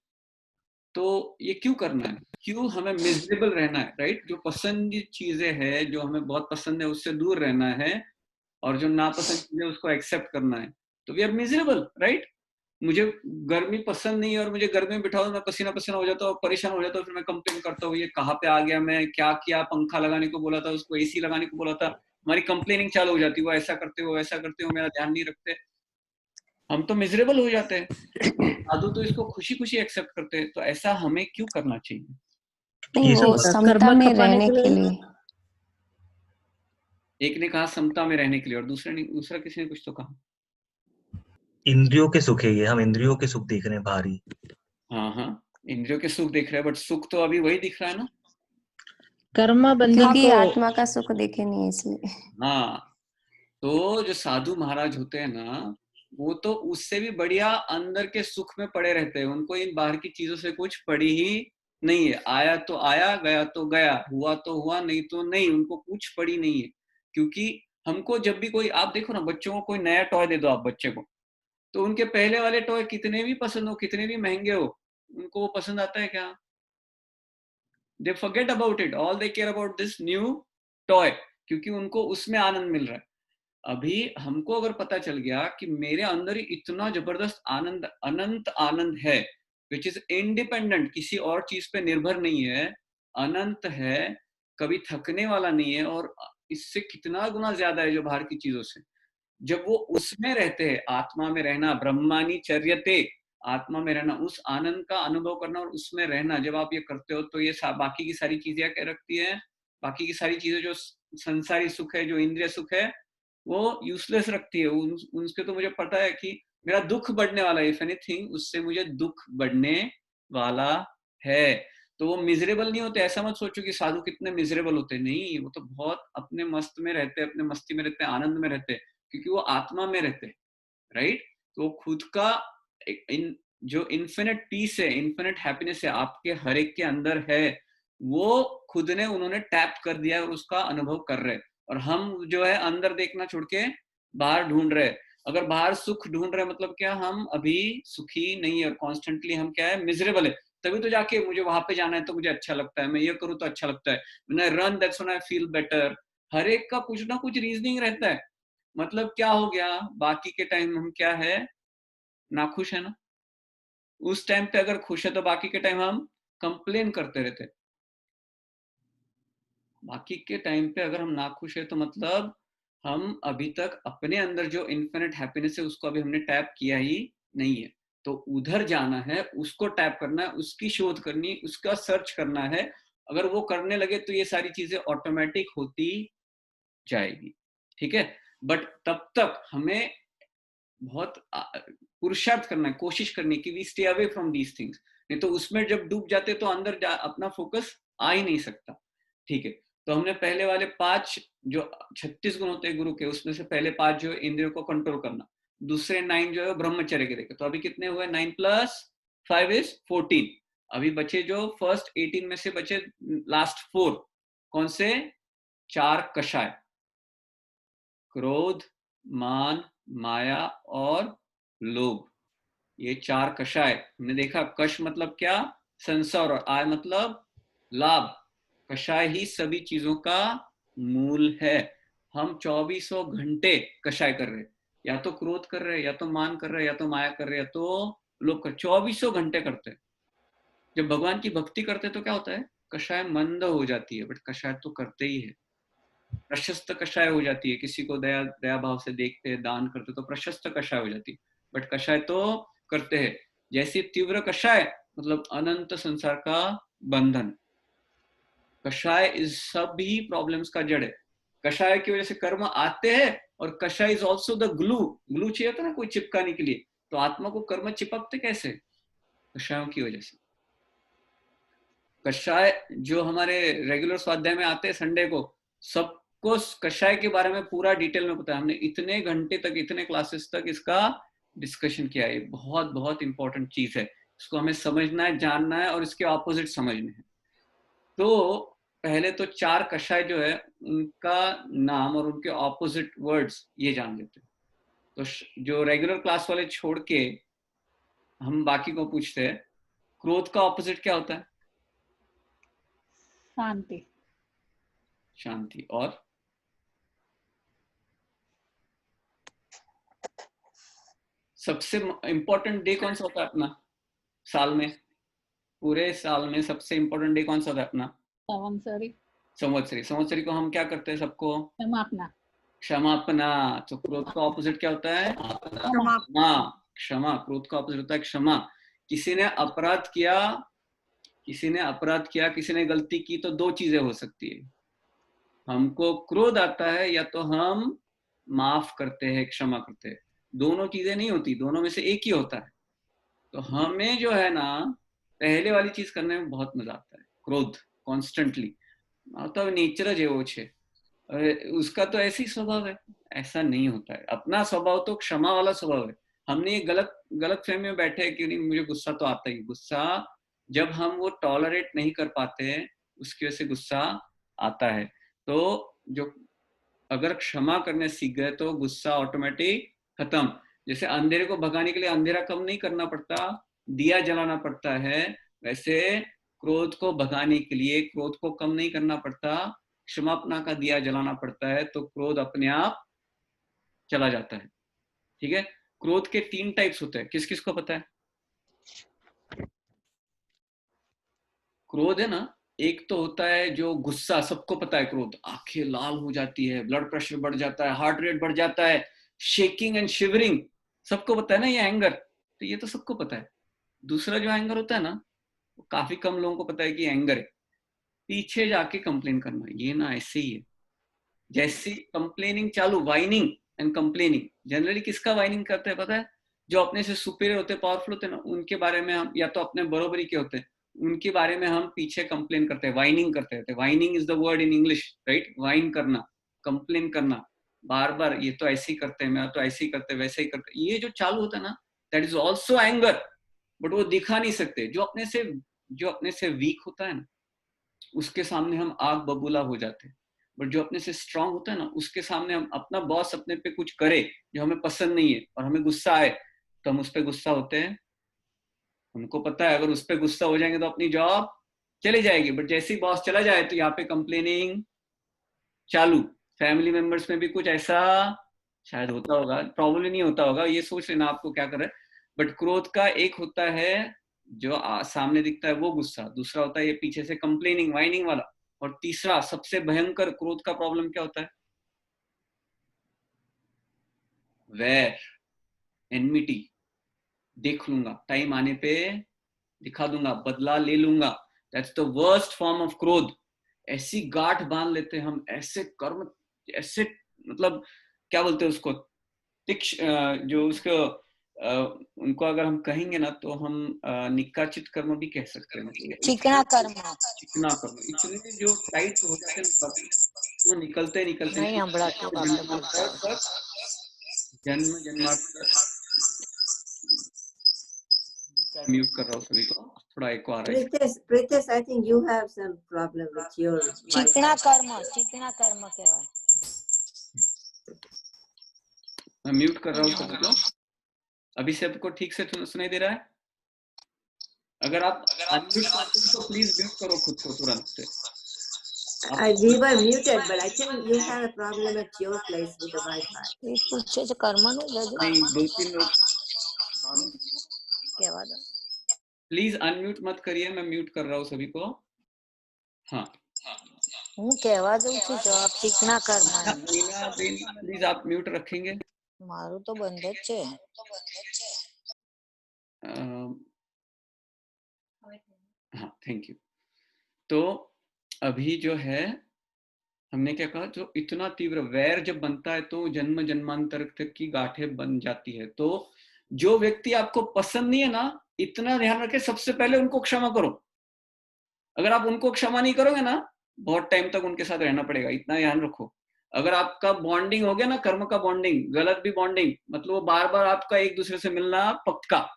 तो ये क्यों करना है? क्यों हमें मिजरेबल रहना है, राइट? जो पसंद चीजें हैं, जो हमें बहुत पसंद है, उससे दूर रहना है, और जो नापसंद चीजें उसको एक्सेप्ट करना है। तो वी आर मिजरेबल, राइट? मुझे गर्मी पसंद नहीं है और मुझे गर्मी में बिठाओ, मैं पसीना पसीना हो जाता हूँ, परेशान हो जाता हूँ, फिर मैं कंप्लेन करता हूँ, ये कहाँ पे आ गया, मैं क्या किया, पंखा लगाने को बोला था उसको, एसी लगाने को बोला था। हमारी कंप्लेनिंग चालू हो जाती है, वो ऐसा करते हो, ऐसा करते हो, मेरा ध्यान नहीं रखते। हम तो मिजरेबल हो जाते हैं। साधु तो इसको खुशी खुशी एक्सेप्ट करते हैं। तो ऐसा हमें क्यों करना चाहिए? नहीं, वो समता में रहने के लिए। एक ने कहा समता में रहने के लिए, और दूसरा किसी ने कुछ तो कहा इंद्रियों के सुख है ये, हम इंद्रियों के सुख देख रहे हैं भारी। हाँ, इंद्रियों के सुख देख रहे हैं, बट सुख तो अभी वही दिख रहा है ना, कर्म बंधन को, आत्मा का सुख देखे नहीं इसलिए। हाँ। तो जो साधु महाराज होते हैं ना, वो तो उससे भी बढ़िया अंदर के सुख में पड़े रहते हैं। उनको इन बाहर की चीजों से कुछ पड़ी ही नहीं है। आया तो आया, गया तो गया, हुआ तो हुआ, नहीं तो नहीं, उनको कुछ पड़ी नहीं है। क्योंकि हमको जब भी कोई, आप देखो ना, बच्चों को कोई नया टॉय दे दो आप बच्चे को, तो उनके पहले वाले टॉय कितने भी पसंद हो, कितने भी महंगे हो, उनको वो पसंद आता है क्या? They forget about it, all they care about this new toy, क्योंकि उनको उसमें आनंद मिल रहा है। अभी हमको अगर पता चल गया कि मेरे अंदर ही इतना जबरदस्त आनंद, अनंत आनंद है, विच इज इंडिपेंडेंट, किसी और चीज पे निर्भर नहीं है, अनंत है, कभी थकने वाला नहीं है, और इससे कितना गुना ज्यादा है जो बाहर की चीजों से। जब वो उसमें रहते हैं, आत्मा में रहना, ब्रह्मानी चर्यते, आत्मा में रहना, उस आनंद का अनुभव करना और उसमें रहना, जब आप ये करते हो, तो ये बाकी की सारी चीजें क्या रखती है? बाकी की सारी चीजें जो संसारी सुख है, जो इंद्रिय सुख है, वो यूजलेस रखती है। उनके तो मुझे पता है कि मेरा दुख बढ़ने वाला है, इफ एनीथिंग उससे मुझे दुख बढ़ने वाला है। तो वो मिजरेबल नहीं होते। ऐसा मत सोचो कि साधु कितने मिजरेबल होते, नहीं, वो तो बहुत अपने मस्त में रहते, अपने मस्ती में रहते, आनंद में रहते, क्योंकि वो आत्मा में रहते, राइट? तो खुद का जो इन्फिनिट पीस है, इन्फिनिट हैप्पीनेस है, आपके हर एक के अंदर है, वो खुद ने उन्होंने टैप कर दिया है और उसका अनुभव कर रहे हैं। और हम जो है अंदर देखना छोड़ के बाहर ढूंढ रहे हैं। अगर बाहर सुख ढूंढ रहे हैं, मतलब क्या? हम अभी सुखी नहीं है और कॉन्स्टेंटली हम क्या है? मिजरेबल है। तभी तो जाके मुझे वहां पे जाना है तो मुझे अच्छा लगता है, मैं ये करूँ तो अच्छा लगता है, when I run that's when I feel better. हर एक का कुछ ना कुछ रीजनिंग रहता है। मतलब क्या हो गया? बाकी के टाइम हम क्या है? नाखुश है ना। उस टाइम पे अगर खुश है तो बाकी के टाइम हम कंप्लेन करते रहते। बाकी के टाइम पे अगर हम नाखुश है तो मतलब हम अभी तक अपने अंदर जो इन्फिनिट हैप्पीनेस है उसको अभी हमने टैप किया ही नहीं है। तो उधर जाना है, उसको टैप करना है, उसकी शोध करनी, उसका सर्च करना है। अगर वो करने लगे तो ये सारी चीजें ऑटोमेटिक होती जाएगी, ठीक है? बट तब तक हमें बहुत पुरुषार्थ करना है, कोशिश करनी कि we stay away from these things. नहीं तो उसमें जब डूब जाते तो अंदर अपना फोकस आ ही नहीं सकता, ठीक है? तो हमने पहले वाले 5 जो 36 गुण होते हैं गुरु के, उसमें से पहले 5 जो इंद्रियों को कंट्रोल करना, दूसरे 9 जो है ब्रह्मचर्य के देखे। तो अभी कितने हुए? 9 + 5 = 14। अभी बचे जो फर्स्ट 18 में से बचे लास्ट 4, कौन से? 4 कषाय, क्रोध, मान, माया और लोभ। ये 4 कषाय हमने देखा। कष मतलब क्या? संसार, और आय मतलब लाभ। कषाय ही सभी चीजों का मूल है। हम 2400 घंटे कषाय कर रहे, या तो क्रोध कर रहे, या तो मान कर रहे, या तो माया कर रहे, या तो लोभ कर, 2400 घंटे करते। जब भगवान की भक्ति करते तो क्या होता है? कषाय मंद हो जाती है, बट कषाय तो करते ही है। प्रशस्त कषाय हो जाती है, किसी को दया दया भाव से देखते हैं, दान करते तो प्रशस्त कषाय हो जाती है, बट कषाय तो करते हैं। जैसी तीव्र कषाय मतलब अनंत संसार का बंधन। कषाय इस सभी प्रॉब्लम्स का जड़ है। कषाय की वजह से कर्म आते हैं, और कषाय is also the glue. Glue चाहिए था ना कोई चिपकाने के लिए, तो आत्मा को कर्म चिपकते कैसे? कषायों की वजह से। कषाय जो हमारे रेगुलर स्वाध्याय में आते हैं संडे को, सबको कषाय के बारे में पूरा डिटेल में पता है। हमने इतने घंटे तक, इतने क्लासेस तक इसका डिस्कशन किया है। बहुत बहुत इंपॉर्टेंट चीज है, इसको हमें समझना है, जानना है, और इसके ऑपोजिट समझने हैं। तो पहले तो 4 कषाय जो है उनका नाम और उनके ऑपोजिट वर्ड्स ये जान लेते हैं। तो जो रेगुलर क्लास वाले छोड़ के हम बाकी को पूछते हैं, क्रोध का ऑपोजिट क्या होता है? शांति। शांति। और सबसे इंपॉर्टेंट डे कौन सा होता है अपना साल में? पूरे साल में सबसे इंपॉर्टेंट डे कौन सा होता है अपना? संवत्सरी। संवत्सरी। संवत्सरी को हम क्या करते हैं सबको? क्षमापना। क्षमापना। तो क्रोध का ऑपोजिट क्या होता है? क्षमा। क्षमा। क्रोध का ऑपोजिट होता है क्षमा। किसी ने अपराध किया, किसी ने गलती की, तो 2 चीजें हो सकती है। हमको क्रोध आता है, या तो हम माफ करते हैं, क्षमा करते हैं। दोनों चीजें नहीं होती, दोनों में से एक ही होता है। तो हमें जो है ना, पहले वाली चीज करने में बहुत मजा आता है। क्रोध कॉन्स्टेंटली मतलब नेचर है वो छे, उसका तो ऐसी स्वभाव है। ऐसा नहीं होता है। अपना स्वभाव तो क्षमा वाला स्वभाव है। हमने ये गलत फहमी में बैठे हैं कि नहीं, मुझे गुस्सा तो आता ही। गुस्सा जब हम वो टॉलरेट नहीं कर पाते, उसकी वजह से गुस्सा आता है। तो जो अगर क्षमा करने सीख गए तो गुस्सा ऑटोमेटिक खत्म। जैसे अंधेरे को भगाने के लिए अंधेरा कम नहीं करना पड़ता, दिया जलाना पड़ता है, वैसे क्रोध को भगाने के लिए क्रोध को कम नहीं करना पड़ता, क्षमापना का दिया जलाना पड़ता है, तो क्रोध अपने आप चला जाता है। ठीक है। क्रोध के 3 टाइप्स होते हैं, किस किस को पता है? क्रोध है ना, एक तो होता है जो गुस्सा, सबको पता है क्रोध, आंखें लाल हो जाती है, ब्लड प्रेशर बढ़ जाता है, हार्ट रेट बढ़ जाता है, शेकिंग एंड शिवरिंग, सबको पता है ना ये एंगर। तो ये तो सबको पता है। दूसरा जो एंगर होता है ना, वो काफी कम लोगों को पता है कि एंगर है। पीछे जाके कंप्लेन करना, ये ना ऐसे ही है। जैसी कंप्लेनिंग चालू, वाइनिंग एंड कंप्लेनिंग, जनरली किसका वाइनिंग करते हैं पता है? जो अपने से सुपीरियर होते हैं, पावरफुल होते हैं ना, उनके बारे में हम, या तो अपने बरोबरी के होते हैं, उनके बारे में हम पीछे कंप्लेन करते हैं, वाइनिंग करते हैं। Whining is the word in English, right? Wine करना, कंप्लेन करना, बार बार ये तो ऐसे ही करते हैं, मैं तो ऐसे ही करते, वैसे ही करते। ये जो चालू होता है ना, that is also anger, but वो दिखा नहीं सकते। जो अपने से वीक होता है ना, उसके सामने हम आग बबूला हो जाते हैं। बट जो अपने से स्ट्रांग होता है ना, उसके सामने हम, अपना बॉस अपने पे कुछ करे जो हमें पसंद नहीं है और हमें गुस्सा आए, तो हम उस पर गुस्सा होते हैं। हमको पता है अगर उस पर गुस्सा हो जाएंगे तो अपनी जॉब चली जाएगी। बट जैसे ही बॉस चला जाए तो यहाँ पे कंप्लेनिंग चालू। फैमिली मेंबर्स में भी कुछ ऐसा शायद होता होगा, प्रॉब्लम नहीं होता होगा, ये सोच लेना आपको क्या कर रहा है। बट क्रोध का एक होता है जो सामने दिखता है वो गुस्सा, दूसरा होता है ये पीछे से कंप्लेनिंग, वाइनिंग वाला, और तीसरा सबसे भयंकर क्रोध का प्रॉब्लम क्या होता है? वैर, एनमिटी। देख लूंगा, टाइम आने पे दिखा दूंगा, बदला ले लूंगा। That's the worst form of क्रोध। ऐसी गांठ बांध लेते हैं हम, ऐसे कर्म, ऐसे मतलब क्या बोलते हैं उसको, जो उसको उनको अगर हम कहेंगे ना तो हम निकाचित कर्म भी कह सकते हैं। चिकना कर्म। चिकना कर्म इतने जो टाइट हो जाते हैं, वो निकलते नहीं जन्म जन्मांतर। म्यूट कर रहा हूँ सभी को, थोड़ा एक आ रहा है। Pritesh, I think you have some problem with your चिकना कर्म कहवाय। मैं म्यूट कर रहा हूँ सभी को। अभी से आपको ठीक से सुनाई दे रहा है? अगर आप अनम्यूट करते हैं तो प्लीज म्यूट करो खुद को तुरंत से। We were muted, but I think you have a problem at your place with the Wi-Fi. ये पूछे जो कर्मनु जज नहीं, 2-3 लोग कहवा दो। प्लीज अनम्यूट मत करिए, मैं म्यूट कर रहा हूँ सभी को। हाँ, હું કહેવા દઉં છું જવાબ ચીકણા કર્મ। प्लीज आप म्यूट रखेंगे? મારું તો બંધ જ છે। हाँ, थैंक यू। तो अभी जो है हमने क्या कहा, जो इतना तीव्र वैर जब बनता है तो जन्म जन्मांतर तक की गांठें बन जाती है। तो जो व्यक्ति आपको पसंद नहीं है ना, इतना ध्यान रखें, सबसे पहले उनको क्षमा करो। अगर आप उनको क्षमा नहीं करोगे ना, बहुत टाइम तक उनके साथ रहना पड़ेगा, इतना ध्यान रखो। अगर आपका बॉन्डिंग हो गया ना, कर्म का बॉन्डिंग, गलत भी बॉन्डिंग, मतलब वो बार बार आपका एक दूसरे से मिलना पक्का,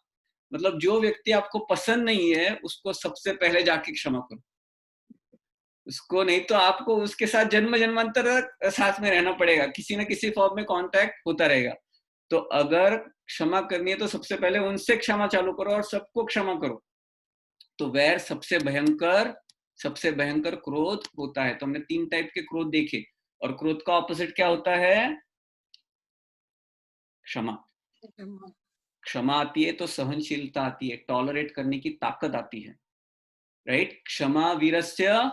मतलब जो व्यक्ति आपको पसंद नहीं है उसको सबसे पहले जाके क्षमा करो उसको, नहीं तो आपको उसके साथ जन्म जन्मांतर साथ में रहना पड़ेगा, किसी न किसी फॉर्म में कांटेक्ट होता रहेगा। तो अगर क्षमा करनी है तो सबसे पहले उनसे क्षमा चालू करो और सबको क्षमा करो। तो वैर सबसे भयंकर क्रोध होता है। तो हमने 3 टाइप के क्रोध देखे, और क्रोध का ऑपोजिट क्या होता है? क्षमा। क्षमा आती है तो सहनशीलता आती है, टॉलरेट करने की ताकत आती है, राइट। क्षमा वीरस्य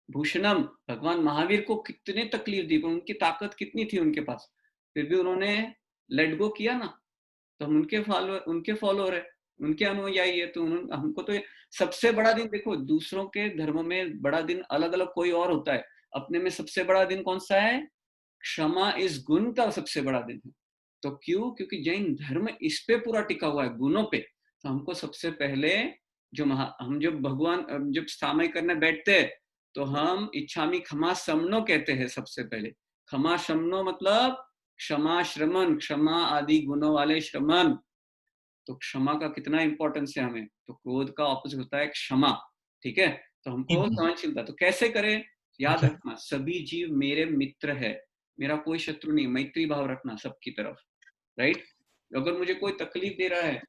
भूषणम। भगवान महावीर को कितने तकलीफ दी, पर उनकी ताकत कितनी थी उनके पास, फिर भी उन्होंने लेट गो किया ना। तो हम उनके फॉलोअर है, उनके अनुयायी है। तो हमको तो सबसे बड़ा दिन देखो, दूसरों के धर्म में बड़ा दिन अलग अलग कोई और होता है, अपने में सबसे बड़ा दिन कौन सा है? क्षमा इस गुण का सबसे बड़ा दिन है। तो क्यों? क्योंकि जैन धर्म इस पे पूरा टिका हुआ है, गुणों पे। तो हमको सबसे पहले हम जब भगवान जब सामय करने बैठते हैं तो हम इच्छामि क्षमा समनो कहते हैं सबसे पहले। क्षमा समनो मतलब क्षमा श्रमण, क्षमा आदि गुणों वाले श्रमण। तो क्षमा का कितना इंपॉर्टेंस है हमें। तो क्रोध का ऑपोजिट होता है क्षमा, ठीक है। तो हमको सहनशीलता तो कैसे करें? याद रखना, सभी जीव मेरे मित्र है, मेरा कोई शत्रु नहीं। मैत्री भाव रखना सबकी तरफ, राइट। अगर मुझे कोई तकलीफ दे रहा है,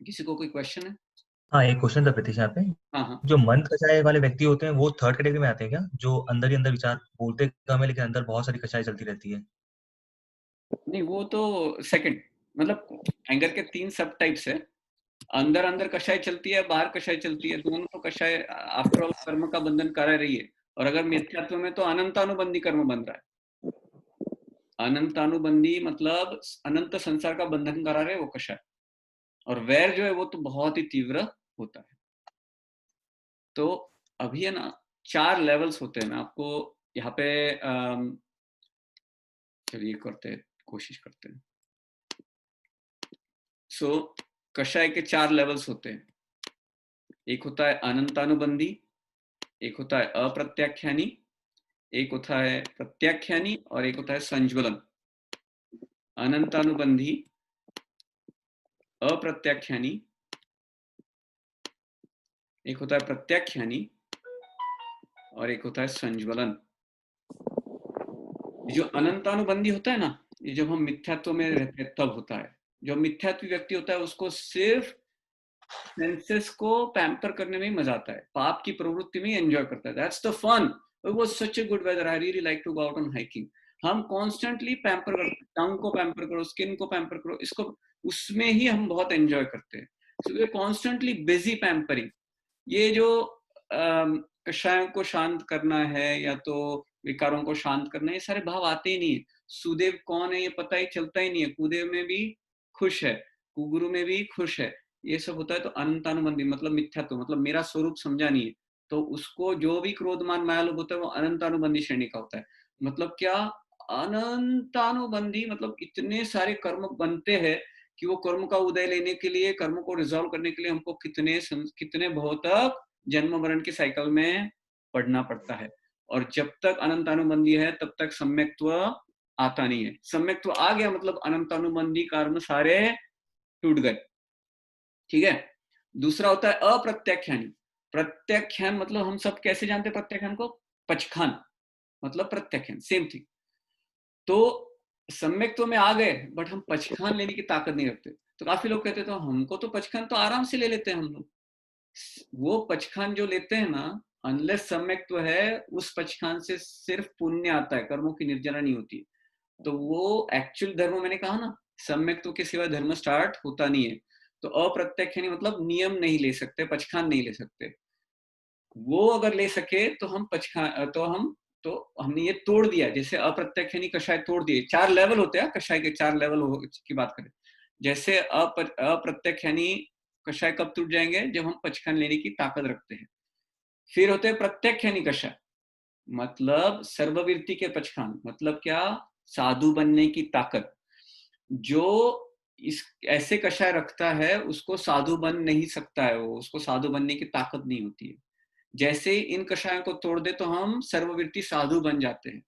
किसी को कोई क्वेश्चन है? हाँ, एक क्वेश्चन था प्रीतिश यहाँ पे। हाँ। जो मन कषाय वाले व्यक्ति होते हैं वो थर्ड कैटेगरी में आते हैं क्या? जो अंदर ही अंदर विचार बोलते कम है लेकिन अंदर बहुत सारी कषाय चलती रहती है। नहीं, वो तो सेकंड, मतलब एंगर के 3 सब टाइप्स है। अंदर अंदर कषाय चलती है, बाहर कषाय चलती है, दोनों तो कषाय आफ्टर ऑल कर्म का बंधन कर रही है। और अगर मिथ्यात्व में तो अनंतानुबंधी कर्म बन रहा है। अनंतानुबंधी मतलब अनंत संसार का बंधन करा रहे वो कषाय। और वैर जो है वो तो बहुत ही तीव्र होता है। तो अभी है ना 4 लेवल्स होते हैं। मैं आपको यहाँ पे चलिए कोशिश करते हैं। सो कषाय के 4 लेवल्स होते हैं। एक होता है अनंतानुबंधी, एक होता है अप्रत्याख्यानी, एक होता है प्रत्याख्यानी, और एक होता है संज्वलन। अनंतानुबंधी, अप्रत्याख्यानी, एक होता है प्रत्याख्यानी, और एक होता है संज्वलन। जो अनंतानुबंधी होता है ना, ये जब हम मिथ्यात्व में रहते हैं तब होता है। जो मिथ्यात्वी व्यक्ति होता है उसको सिर्फ सेंसेस को पैम्पर करने में ही मजा आता है, पाप की प्रवृत्ति में एंजॉय करता है। That's the fun. It was such a good weather. I really like to go out on hiking. हम कॉन्स्टेंटली पैम्पर करते हैं, टंग को पैम्पर करो, स्किन को पैम्पर करो, इसको उसमें ही हम बहुत एंजॉय करते हैं। So we are constantly busy pampering. ये जो कषायों को शांत करना है या तो विकारों को शांत करना है, ये सारे भाव आते ही नहीं है। सुदेव कौन है ये पता ही चलता ही नहीं है। कुदेव में भी खुश है, कुगुरु में भी खुश है। ये सब होता है तो अनंतानुबंधी मतलब मिथ्यात्व, मतलब मेरा स्वरूप समझा नहीं है। तो उसको जो भी क्रोधमान मायालोभ होता है वो अनंतानुबंधी श्रेणी का होता है। मतलब क्या? अनंतानुबंधी मतलब इतने सारे कर्म बनते हैं कि वो कर्म का उदय लेने के लिए, कर्म को रिजॉल्व करने के लिए हमको कितने बहुत जन्म मरण की साइकिल में पढ़ना पड़ता है। और जब तक अनंतानुबंधी है तब तक सम्यक्त्व आता नहीं है। सम्यक्त्व आ गया मतलब अनंतानुबंधी कर्म सारे टूट गए, ठीक है। दूसरा होता है अप्रत्याख्यानी। प्रत्याख्यान मतलब हम सब कैसे जानते हैं प्रत्याख्यान को? पचखान मतलब प्रत्याख्यान, सेम थिंग। तो सम्यक्त्व में आ गए बट हम पचखान लेने की ताकत नहीं रखते। तो काफी लोग कहते हैं तो हमको तो पचखान तो आराम से ले लेते हैं हम लोग। वो पचखान जो लेते हैं ना, अनलेस सम्यक्त्व है, उस पचखान से सिर्फ पुण्य आता है, कर्मों की निर्जरा नहीं होती। तो वो एक्चुअल धर्म मैंने कहा ना, सम्यक्त्व के सिवा धर्म स्टार्ट होता नहीं है। तो अप्रत्यक्षानी मतलब नियम नहीं ले सकते, पचखान नहीं ले सकते। वो अगर ले सके तो हम पचखान तो हमने ये तोड़ दिया। जैसे अप्रत्यक्षानी कषाय तोड़ दिए। 4 लेवल होते हैं कषाय के, 4 लेवल की बात करें। जैसे अप्रत्यक्षानी कषाय कब टूट जाएंगे? जब हम पचखान लेने की ताकत रखते हैं। फिर होते हैं प्रत्याख्यानी कषाय, मतलब सर्ववृत्ति के पचखान, मतलब क्या, साधु बनने की ताकत। जो इस ऐसे कषाय रखता है उसको साधु बन नहीं सकता है, वो उसको साधु बनने की ताकत नहीं होती है। जैसे इन कषायों को तोड़ दे तो हम सर्ववृत्ति साधु बन जाते हैं,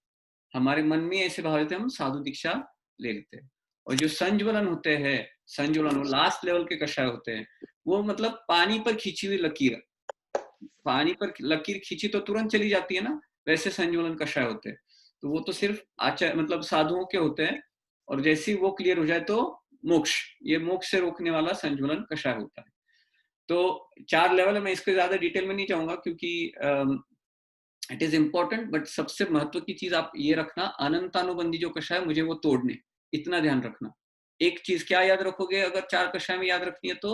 हमारे मन में ऐसे भाव लेते हैं, हम साधु दीक्षा ले लेते हैं। और जो संज्वलन होते हैं, संज्वलन वो लास्ट लेवल के कषाय होते हैं, वो मतलब पानी पर खींची हुई लकीर, पानी पर लकीर खींची तो तुरंत चली जाती है ना, वैसे संज्वलन कषाय होते हैं। तो वो तो सिर्फ आचार्य मतलब साधुओं के होते हैं, और जैसे ही वो क्लियर हो जाए तो मोक्ष, ये मोक्ष से रोकने वाला संज्वलन कषाय होता है। तो 4 लेवल है, मैं इसके ज्यादा डिटेल में नहीं जाऊंगा क्योंकि इट इज इम्पोर्टेंट, बट सबसे महत्व की चीज आप ये रखना, अनंतानुबंधी जो कषाय मुझे वो तोड़ने, इतना ध्यान रखना। एक चीज क्या याद रखोगे अगर 4 कषाय में याद रखनी है तो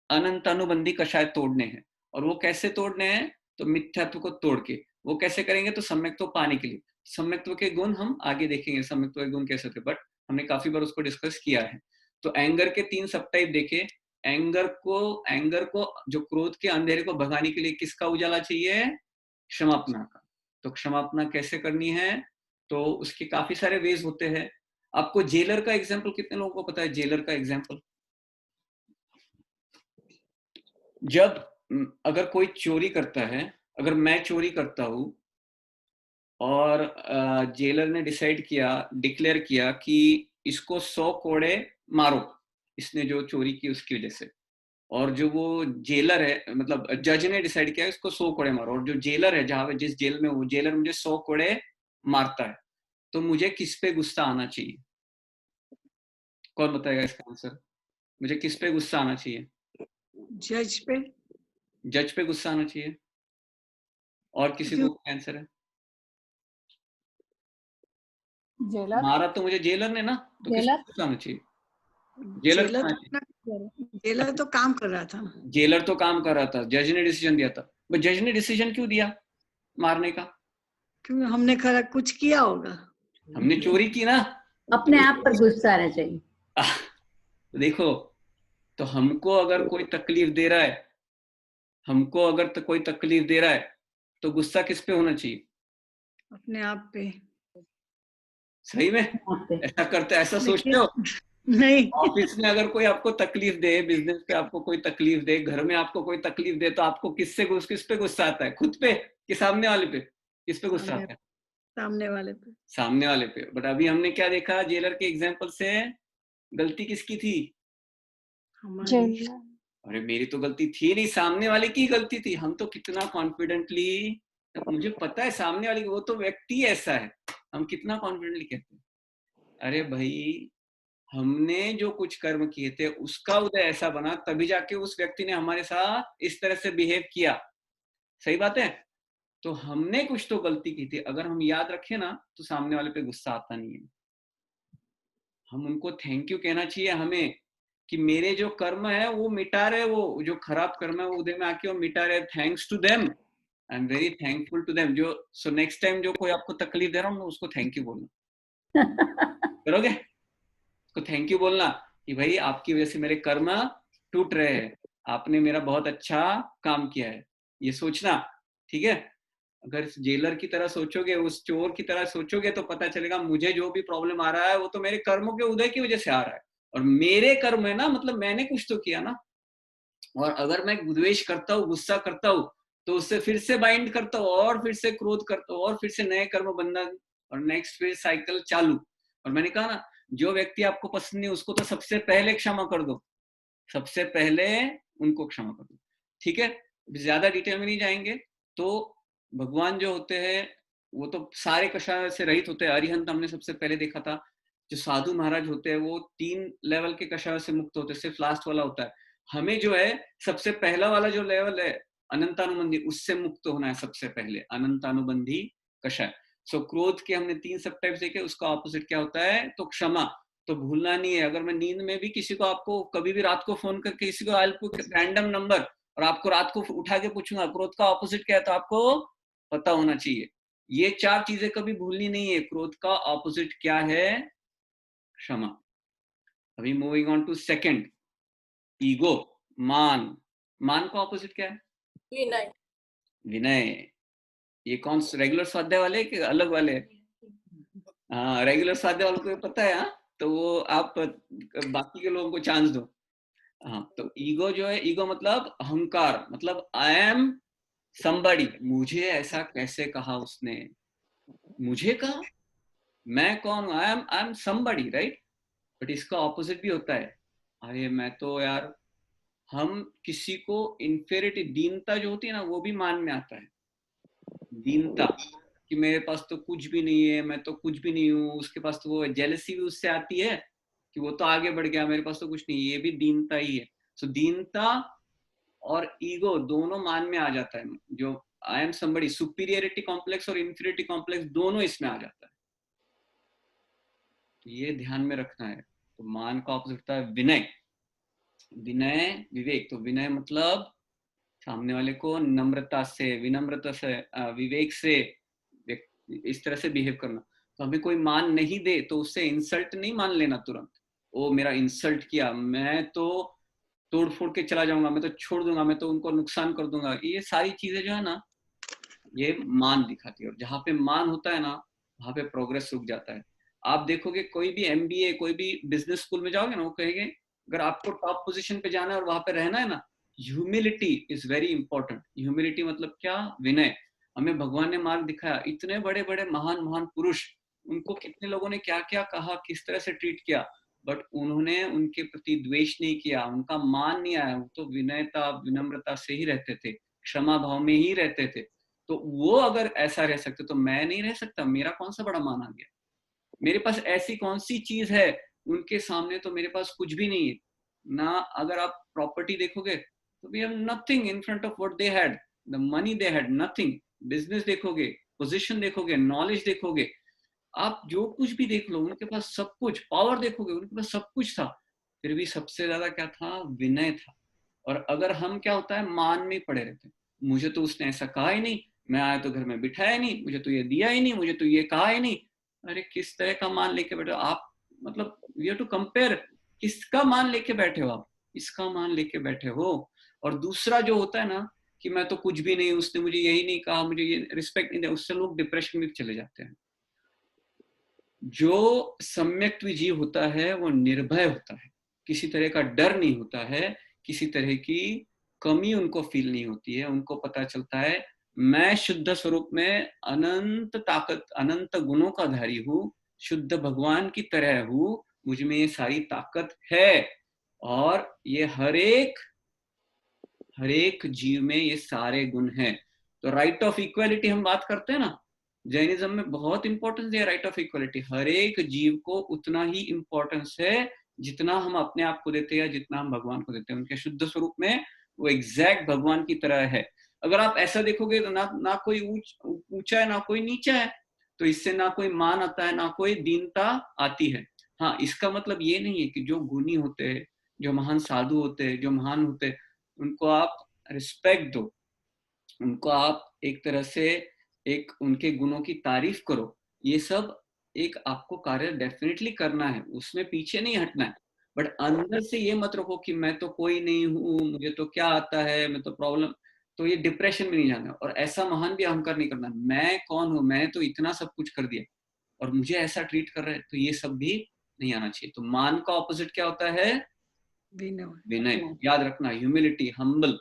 अनंतानुबंधी कषाय तोड़ने हैं। और वो कैसे तोड़ने हैं, तो मिथ्यात्व को तोड़ के। वो कैसे करेंगे, तो सम्यक्त्व पाने के लिए। सम्यक्त्व के गुण हम आगे देखेंगे, सम्यक्त्व के गुण कैसे होते, बट हमने काफी बार उसको डिस्कस किया है। तो एंगर के 3 सब टाइप देखे। एंगर को जो क्रोध के अंधेरे को भगाने के लिए किसका उजाला चाहिए, क्षमापना का। तो क्षमापना कैसे करनी है, तो उसके काफी सारे वेज होते हैं। आपको जेलर का एग्जाम्पल कितने लोगों को पता है, जेलर का एग्जाम्पल? जब अगर कोई चोरी करता है, अगर मैं चोरी करता हूं और जेलर ने डिक्लेयर किया कि इसको 100 कोड़े मारो, इसने जो चोरी की उसकी वजह से, और जो वो जेलर है, मतलब जज ने डिसाइड किया इसको 100 कोड़े मारो, और जो जेलर है जहां जिस जेल में वो जेलर मुझे 100 कोड़े मारता है, तो मुझे किस पे गुस्सा आना चाहिए? कौन बताएगा इसका आंसर? मुझे किस पे गुस्सा आना चाहिए? जज पे। जज पे गुस्सा आना चाहिए। और किसी को आंसर है? जेलर। मारा तो मुझे जेलर ने ना, तो किस पे गुस्सा आना चाहिए? जेलर तो काम कर रहा था। जेलर तो काम कर रहा था, जज ने डिसीजन दिया था। वो जज ने डिसीजन क्यों दिया मारने का? क्योंकि हमने कुछ किया होगा, हमने चोरी की ना, अपने आप पर गुस्सा आना चाहिए। देखो, तो हमको अगर कोई तकलीफ दे रहा है, कोई तकलीफ दे रहा है, तो गुस्सा किस पे होना चाहिए? अपने आप पे। सही में ऐसा करते, ऐसा सोचते हो? नहीं। ऑफिस में अगर कोई आपको तकलीफ दे, बिजनेस पे आपको कोई तकलीफ दे, घर में आपको कोई तकलीफ दे, तो आपको किस पे गुस्सा आता है? खुद पे कि सामने वाले पे? किस पे गुस्सा आता है? सामने वाले पे। सामने वाले पे। बट अभी हमने क्या देखा जेलर के एग्जाम्पल से, गलती किसकी थी? हमारी। अरे मेरी तो गलती थी नहीं, सामने वाले की गलती थी। हम तो कितना कॉन्फिडेंटली, मुझे पता है सामने वाले, वो तो व्यक्ति ऐसा है, हम कितना कॉन्फिडेंटली कहते हैं, अरे भाई हमने जो कुछ कर्म किए थे उसका उदय ऐसा बना, तभी जाके उस व्यक्ति ने हमारे साथ इस तरह से बिहेव किया। सही बात है? तो हमने कुछ तो गलती की थी, अगर हम याद रखें ना, तो सामने वाले पे गुस्सा आता नहीं है। हम उनको थैंक यू कहना चाहिए हमें, कि मेरे जो कर्म है वो मिटा रहे, वो जो खराब कर्म है वो उदय में आके वो मिटा रहे। Thanks to them, I am very thankful to them. जो सो नेक्स्ट टाइम जो कोई आपको तकलीफ दे रहा हूँ, उसको थैंक यू बोलना। करोगे? उसको थैंक यू बोलना कि भाई आपकी वजह से मेरे कर्म टूट रहे हैं, आपने मेरा बहुत अच्छा काम किया है, ये सोचना। ठीक है? अगर जेलर की तरह सोचोगे, उस चोर की तरह सोचोगे, तो पता चलेगा मुझे जो भी प्रॉब्लम आ रहा है वो तो मेरे कर्मों के उदय की वजह से आ रहा है, और मेरे कर्म है ना, मतलब मैंने कुछ तो किया ना। और अगर मैं द्वेष करता हूँ, गुस्सा करता हूँ, तो उससे फिर से बाइंड करता हूँ, और फिर से क्रोध करता हूँ, और फिर से नए कर्म बंधन, और नेक्स्ट फिर साइकिल चालू। और मैंने कहा ना, जो व्यक्ति आपको पसंद नहीं उसको तो सबसे पहले क्षमा कर दो, सबसे पहले उनको क्षमा कर दो। ठीक है? ज्यादा डिटेल में नहीं जाएंगे। तो भगवान जो होते हैं वो तो सारे कषाय से रहित होते हैं। अरिहंत हमने सबसे पहले देखा था। जो साधु महाराज होते हैं वो 3 लेवल के कषाय से मुक्त होते हैं, सिर्फ लास्ट वाला होता है। हमें जो है सबसे पहला वाला जो लेवल है अनंतानुबंधी, उससे मुक्त होना है सबसे पहले, अनंतानुबंधी कषाय। सो क्रोध के हमने 3 सब टाइप्स देखे, उसका ऑपोजिट क्या होता है, तो क्षमा। तो भूलना नहीं है। अगर मैं नींद में भी किसी को, आपको कभी भी रात को फोन करके किसी को रैंडम नंबर, और आपको रात को उठा के पूछूंगा क्रोध का ऑपोजिट क्या है, तो आपको पता होना चाहिए। ये 4 चीजें कभी भूलनी नहीं है। क्रोध का ऑपोजिट क्या है, क्षमा। अभी moving on to second, ego, मान। मान का ऑपोजिट क्या है, विनय। विनय, ये कौन रेगुलर स्वाध्याय वाले कि अलग वाले? हाँ, रेगुलर स्वाध्याय वालों को पता है। हाँ, तो वो आप बाकी के लोगों को चांस दो। हाँ, तो ईगो जो है, ईगो मतलब अहंकार, मतलब आई एम समबडी। मुझे ऐसा कैसे कहा उसने, मुझे कहा, मैं कौन हूं? I am somebody, right? But इसका ऑपोजिट भी होता है, अरे मैं तो यार, हम किसी को इंफेरिटी, दीनता जो होती है ना, वो भी मान में आता है। दीनता कि मेरे पास तो कुछ भी नहीं है, मैं तो कुछ भी नहीं हूँ। उसके पास तो वो जेलसी भी उससे आती है कि वो तो आगे बढ़ गया, मेरे पास तो कुछ नहीं, ये भी दीनता ही है। सो दीनता और ईगो दोनों मान में आ जाता है। जो I am somebody, superiority complex और इंफीरियरिटी कॉम्प्लेक्स दोनों इसमें आ जाता है। तो ये ध्यान में रखना है। तो मान का ऑपोजिट होता है विनय। विनय, विवेक। तो विनय मतलब सामने वाले को नम्रता से, विनम्रता से, विवेक से इस तरह से बिहेव करना। तो हमें कोई मान नहीं दे तो उससे इंसल्ट नहीं मान लेना तुरंत। वो मेरा इंसल्ट किया, मैं तो तोड़ फोड़ के चला जाऊंगा, मैं तो छोड़ दूंगा, मैं तो उनको नुकसान कर दूंगा। ये सारी चीजें जो है ना, ये मान दिखाती है। और जहाँ पे मान होता है ना, वहां पे प्रोग्रेस रुक जाता है। आप देखोगे कोई भी MBA, कोई भी बिजनेस स्कूल में जाओगे ना, वो कहेंगे अगर आपको टॉप पोजीशन पे जाना है और वहां पे रहना है ना, humility is very important. Humility मतलब क्या? विनय। हमें भगवान ने मार्ग दिखाया। इतने बड़े बड़े महान महान पुरुष, उनको कितने लोगों ने क्या क्या कहा, किस तरह से ट्रीट किया, बट उन्होंने उनके प्रति द्वेष नहीं किया, उनका मान नहीं आया। वो तो विनयता, विनम्रता से ही रहते थे, क्षमा भाव में ही रहते थे। तो वो अगर ऐसा रह सकते तो मैं नहीं रह सकता? मेरा कौन सा बड़ा मान आ गया? मेरे पास ऐसी कौन सी चीज है? उनके सामने तो मेरे पास कुछ भी नहीं है ना। अगर आप प्रॉपर्टी देखोगे तो we have nothing in front of what they had, the money they had, nothing. Business देखोगे, पोजीशन देखोगे, नॉलेज देखोगे, आप जो कुछ भी देख लो, उनके पास सब कुछ। पावर देखोगे, उनके पास सब कुछ था, फिर भी सबसे ज्यादा क्या था? विनय था। और अगर हम, क्या होता है, मान में पड़े रहते, मुझे तो उसने ऐसा कहा ही नहीं, मैं आया तो घर में बिठाया नहीं, मुझे तो ये दिया ही नहीं, मुझे तो ये कहा ही नहीं। अरे किस तरह का मान लेके बैठे हो आप? मतलब वी हैव टू कंपेयर, किसका मान लेके बैठे हो आप? इसका मान लेके बैठे हो। और दूसरा जो होता है ना कि मैं तो कुछ भी नहीं, उसने मुझे यही नहीं कहा, मुझे ये रिस्पेक्ट नहीं दिया, उससे लोग डिप्रेशन में चले जाते हैं। जो सम्यक जीव होता है वो निर्भय होता है, किसी तरह का डर नहीं होता है, किसी तरह की कमी उनको फील नहीं होती है। उनको पता चलता है मैं शुद्ध स्वरूप में अनंत ताकत, अनंत गुणों का धारी हूँ, शुद्ध भगवान की तरह हूँ, मुझ में ये सारी ताकत है। और ये हर एक जीव में ये सारे गुण हैं। तो राइट ऑफ इक्वालिटी हम बात करते हैं ना, जैनिज्म में बहुत इंपॉर्टेंस दिया राइट ऑफ इक्वालिटी। हर एक जीव को उतना ही इंपॉर्टेंस है जितना हम अपने आप को देते हैं, जितना हम भगवान को देते हैं। उनके शुद्ध स्वरूप में वो एग्जैक्ट भगवान की तरह है। अगर आप ऐसा देखोगे तो ना कोई ऊंचा है, ना कोई नीचा है, तो इससे ना कोई मान आता है, ना कोई दीनता आती है। हाँ, इसका मतलब ये नहीं है कि जो गुणी होते हैं, जो महान साधु होते हैं, जो महान होते हैं, उनको आप रिस्पेक्ट दो, उनको आप एक तरह से एक उनके गुणों की तारीफ करो। ये सब एक आपको कार्य डेफिनेटली करना है, उसमें पीछे नहीं हटना है। बट अंदर से ये मत रखो कि मैं तो कोई नहीं हूँ, मुझे तो क्या आता है, मैं तो प्रॉब्लम। तो ये डिप्रेशन में नहीं जाना। और ऐसा महान भी अहंकार नहीं करना, मैं कौन हूँ, मैं तो इतना सब कुछ कर दिया और मुझे ऐसा ट्रीट कर रहे हैं, तो ये सब भी नहीं आना चाहिए। तो मान का ऑपोजिट क्या होता है? विनय। याद रखना, humility, humble.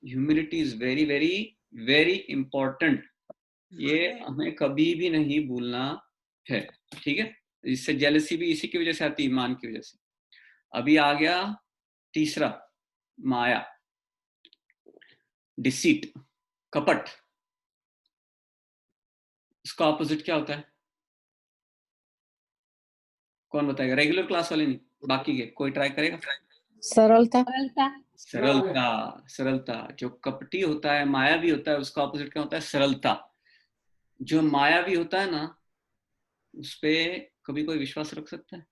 Humility is very very very important. ये हमें कभी भी नहीं भूलना है, ठीक है? इससे जेलसी भी इसी की वजह से आती है, मान की वजह से। अभी आ गया तीसरा, माया, डिसीट, कपट। इसका ऑपोजिट क्या होता है? कौन बताएगा? रेगुलर क्लास वाले नहीं, बाकी के कोई ट्राई करेगा? सरलता। सरलता। सरलता। जो कपटी होता है, मायावी होता है, उसका ऑपोजिट क्या होता है? सरलता। जो मायावी होता है ना, उस पे कभी कोई विश्वास रख सकता है?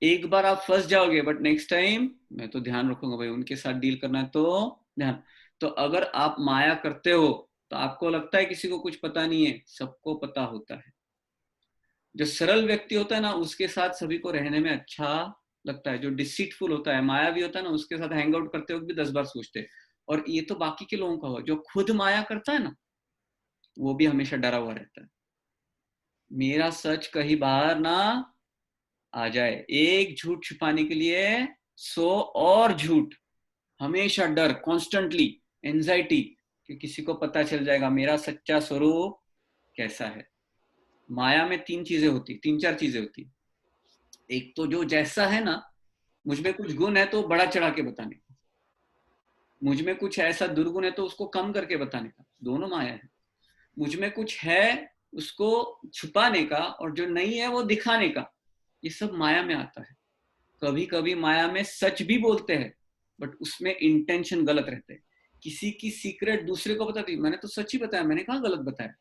एक बार आप फंस जाओगे, बट नेक्स्ट टाइम मैं तो ध्यान रखूंगा भाई, उनके साथ डील करना है तो ध्यान। तो अगर आप माया करते हो तो आपको लगता है किसी को कुछ पता नहीं है, सबको पता होता है। जो सरल व्यक्ति होता है ना, उसके साथ सभी को रहने में अच्छा लगता है। जो डिसीटफुल होता है, मायावी होता है ना, उसके साथ हैंग आउट करते वक्त भी 10 बार सोचते हैं। और ये तो बाकी के लोगों का हुआ। जो खुद माया करता है ना, वो भी हमेशा डरा हुआ रहता है, मेरा सच कहीं बाहर ना आ जाए। एक झूठ छुपाने के लिए 100 और झूठ, हमेशा डर, कॉन्स्टेंटली एंजाइटी कि किसी को पता चल जाएगा मेरा सच्चा स्वरूप कैसा है। माया में 3 चीजें होती, 3-4 चीजें होती। एक तो जो जैसा है ना, मुझ में कुछ गुण है तो बड़ा चढ़ा के बताने का, मुझ में कुछ ऐसा दुर्गुण है तो उसको कम करके बताने का, दोनों माया है। मुझ में कुछ है उसको छुपाने का, और जो नहीं है वो दिखाने का, ये सब माया में आता है। कभी कभी माया में सच भी बोलते हैं, बट उसमें इंटेंशन गलत रहते हैं। किसी की सीक्रेट दूसरे को बताती, मैंने तो सच ही बताया, मैंने कहाँ गलत बताया,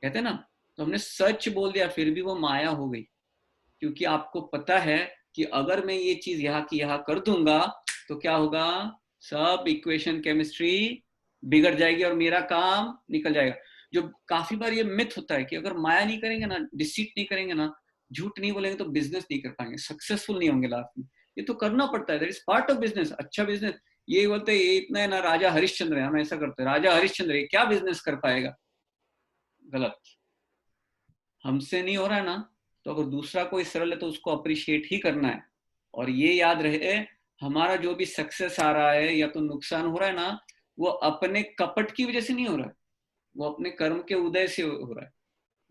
कहते ना। तो हमने सच बोल दिया, फिर भी वो माया हो गई, क्योंकि आपको पता है कि अगर मैं ये चीज यहाँ की यहाँ कर दूंगा तो क्या होगा, सब इक्वेशन केमिस्ट्री बिगड़ जाएगी और मेरा काम निकल जाएगा। जो काफी बार ये मिथ होता है कि अगर माया नहीं करेंगे ना, डिसीट नहीं करेंगे ना, झूठ नहीं बोलेंगे तो बिजनेस नहीं कर पाएंगे, सक्सेसफुल नहीं होंगे लास्ट में। ये तो करना पड़ता है, that is part of business. अच्छा बिजनेस, ये बोलते हैं ये इतना है ना, राजा हरिश्चंद्र है, हम ऐसा करते हैं, राजा हरिश्चंद्र है, क्या बिजनेस कर पाएगा, गलत। हमसे नहीं हो रहा है ना, तो अगर दूसरा कोई सरल है तो उसको अप्रिशिएट ही करना है। और ये याद रहे, हमारा जो भी सक्सेस आ रहा है या तो नुकसान हो रहा है ना, वो अपने कपट की वजह से नहीं हो रहा है, वो अपने कर्म के उदय से हो रहा है।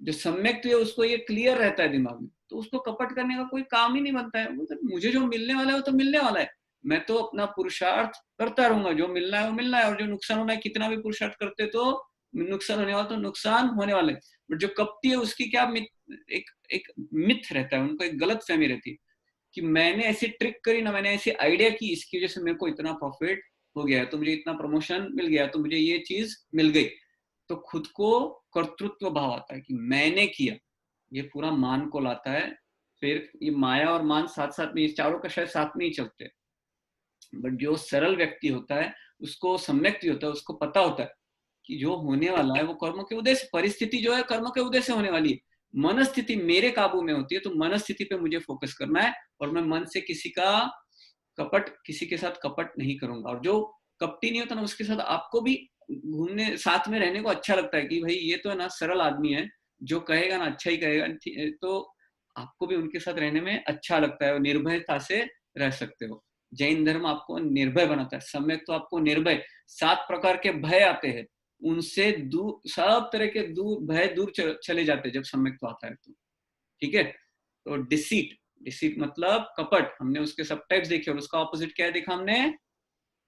जो सम्यक है उसको ये क्लियर रहता है दिमाग में, तो उसको कपट करने का कोई काम ही नहीं बनता है। वो तो मुझे जो मिलने वाला है वो तो मिलने वाला है, मैं तो अपना पुरुषार्थ करता रहूंगा, जो मिलना है वो मिलना है, और जो नुकसान होना है, कितना भी पुरुषार्थ करते तो नुकसान होने वाला, तो नुकसान होने वाले। बट जो कपटी है उसकी क्या एक मिथ रहता है, उनको एक गलत फहमी रहती है कि मैंने ऐसी ट्रिक करी ना, मैंने ऐसी आइडिया की, इसकी वजह से मेरे को इतना प्रॉफिट हो गया, तो मुझे इतना प्रमोशन मिल गया, तो मुझे ये चीज मिल गई। तो खुद को कर्तृत्व भाव आता है कि मैंने किया, ये पूरा मान को लाता है। फिर ये माया और मान साथ साथ में, चारों का शायद साथ में ही चलते हैं। बट जो सरल व्यक्ति होता है, उसको सम्यक होता है, उसको पता होता है कि जो होने वाला है वो कर्म के उदय से, परिस्थिति जो है कर्म के उदय से होने वाली है। मन स्थिति मेरे काबू में होती है, तो मन स्थिति पे मुझे फोकस करना है, और मैं मन से किसी के साथ कपट नहीं करूंगा। और जो कपटी नहीं होता ना, उसके साथ आपको भी घूमने साथ में रहने को अच्छा लगता है कि भाई ये तो है ना सरल आदमी है, जो कहेगा ना अच्छा ही कहेगा, तो आपको भी उनके साथ रहने में अच्छा लगता है, और निर्भयता से रह सकते हो। जैन धर्म आपको निर्भय बनाता है, सम्यक तो आपको निर्भय। 7 प्रकार के भय आते हैं, उनसे दूर, सब तरह के भय दूर चले जाते हैं जब सम्यक तो आता है तो, ठीक है। तो डिसीट मतलब कपट, हमने उसके सब टाइप्स देखे, और उसका ऑपोजिट क्या है देखा हमने,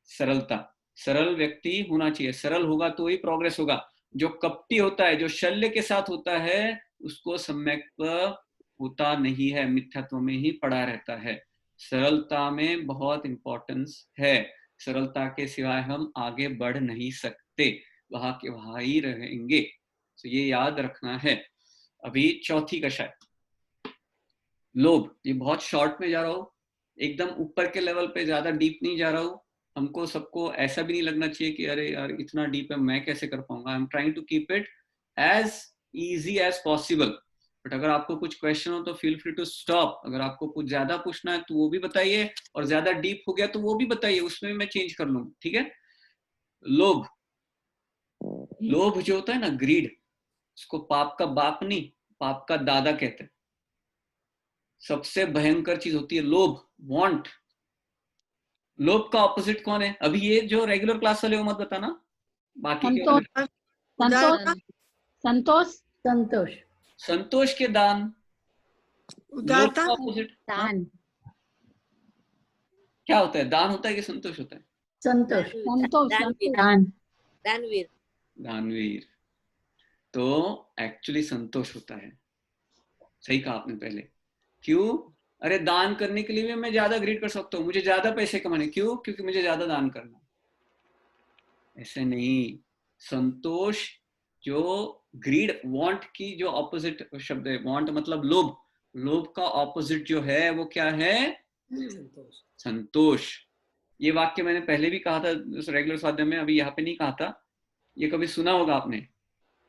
सरलता। सरल व्यक्ति होना चाहिए, सरल होगा तो ही प्रोग्रेस होगा। जो कपटी होता है, जो शल्य के साथ होता है, उसको सम्यक होता नहीं है, मिथ्यात्व में ही पड़ा रहता है। सरलता में बहुत इंपॉर्टेंस है, सरलता के सिवाय हम आगे बढ़ नहीं सकते, वहां के वहां ही रहेंगे। तो ये याद रखना है। अभी चौथी कक्षाएं, लोभ। ये बहुत शॉर्ट में जा रहा हूँ, एकदम ऊपर के लेवल पे, ज्यादा डीप नहीं जा रहा हूँ। हमको सबको ऐसा भी नहीं लगना चाहिए कि अरे यार इतना डीप है, मैं कैसे कर पाऊंगा। I am trying to keep it as easy as possible. But अगर आपको कुछ क्वेश्चन हो तो फील फ्री टू स्टॉप। अगर आपको कुछ ज्यादा पूछना है तो वो भी बताइए, और ज्यादा डीप हो गया तो वो भी बताइए, उसमें भी मैं चेंज कर लूंगा, ठीक है। लोभ, लोभ जो होता है ना, ग्रीड, उसको पाप का बाप नहीं, पाप का दादा कहते हैं। सबसे भयंकर चीज होती है लोभ, वांट। लोभ का ऑपोजिट कौन है? अभी ये जो रेगुलर क्लास वाले वो मत बताना, बाकी संतोष, संतोष, संतोष, संतोष के दान। लोभ का ऑपोजिट दान। क्या होता है? दान होता है कि संतोष होता है? संतोष, संतोष, दान, दानवीर, दानवीर। तो एक्चुअली संतोष होता है, सही कहा आपने पहले। क्यों? अरे दान करने के लिए भी मैं ज्यादा ग्रीड कर सकता हूँ, मुझे ज्यादा पैसे कमाने, क्यों? क्योंकि मुझे ज्यादा दान करना। ऐसे नहीं। संतोष जो ग्रीड, वांट की जो ऑपोजिट शब्द है, वांट मतलब लोभ, लोभ का ऑपोजिट जो है वो क्या है? संतोष। ये वाक्य मैंने पहले भी कहा था रेगुलर स्वाध्याय में, अभी यहाँ पे नहीं कहा था। ये कभी सुना होगा आपने,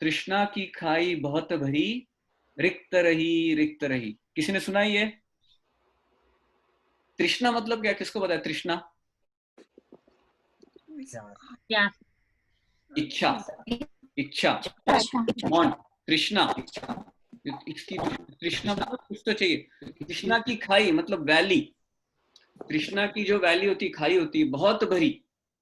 तृष्णा की खाई बहुत भरी, रिक्त रही। किसी ने सुना ये? तृष्णा मतलब क्या, किसको पता है तृष्णा? इच्छा, इच्छा, वांट, तृष्णा, इसकी तृष्णा कुछ तो चाहिए। तृष्णा की खाई मतलब वैली, तृष्णा की जो वैली होती, खाई होती, बहुत भरी,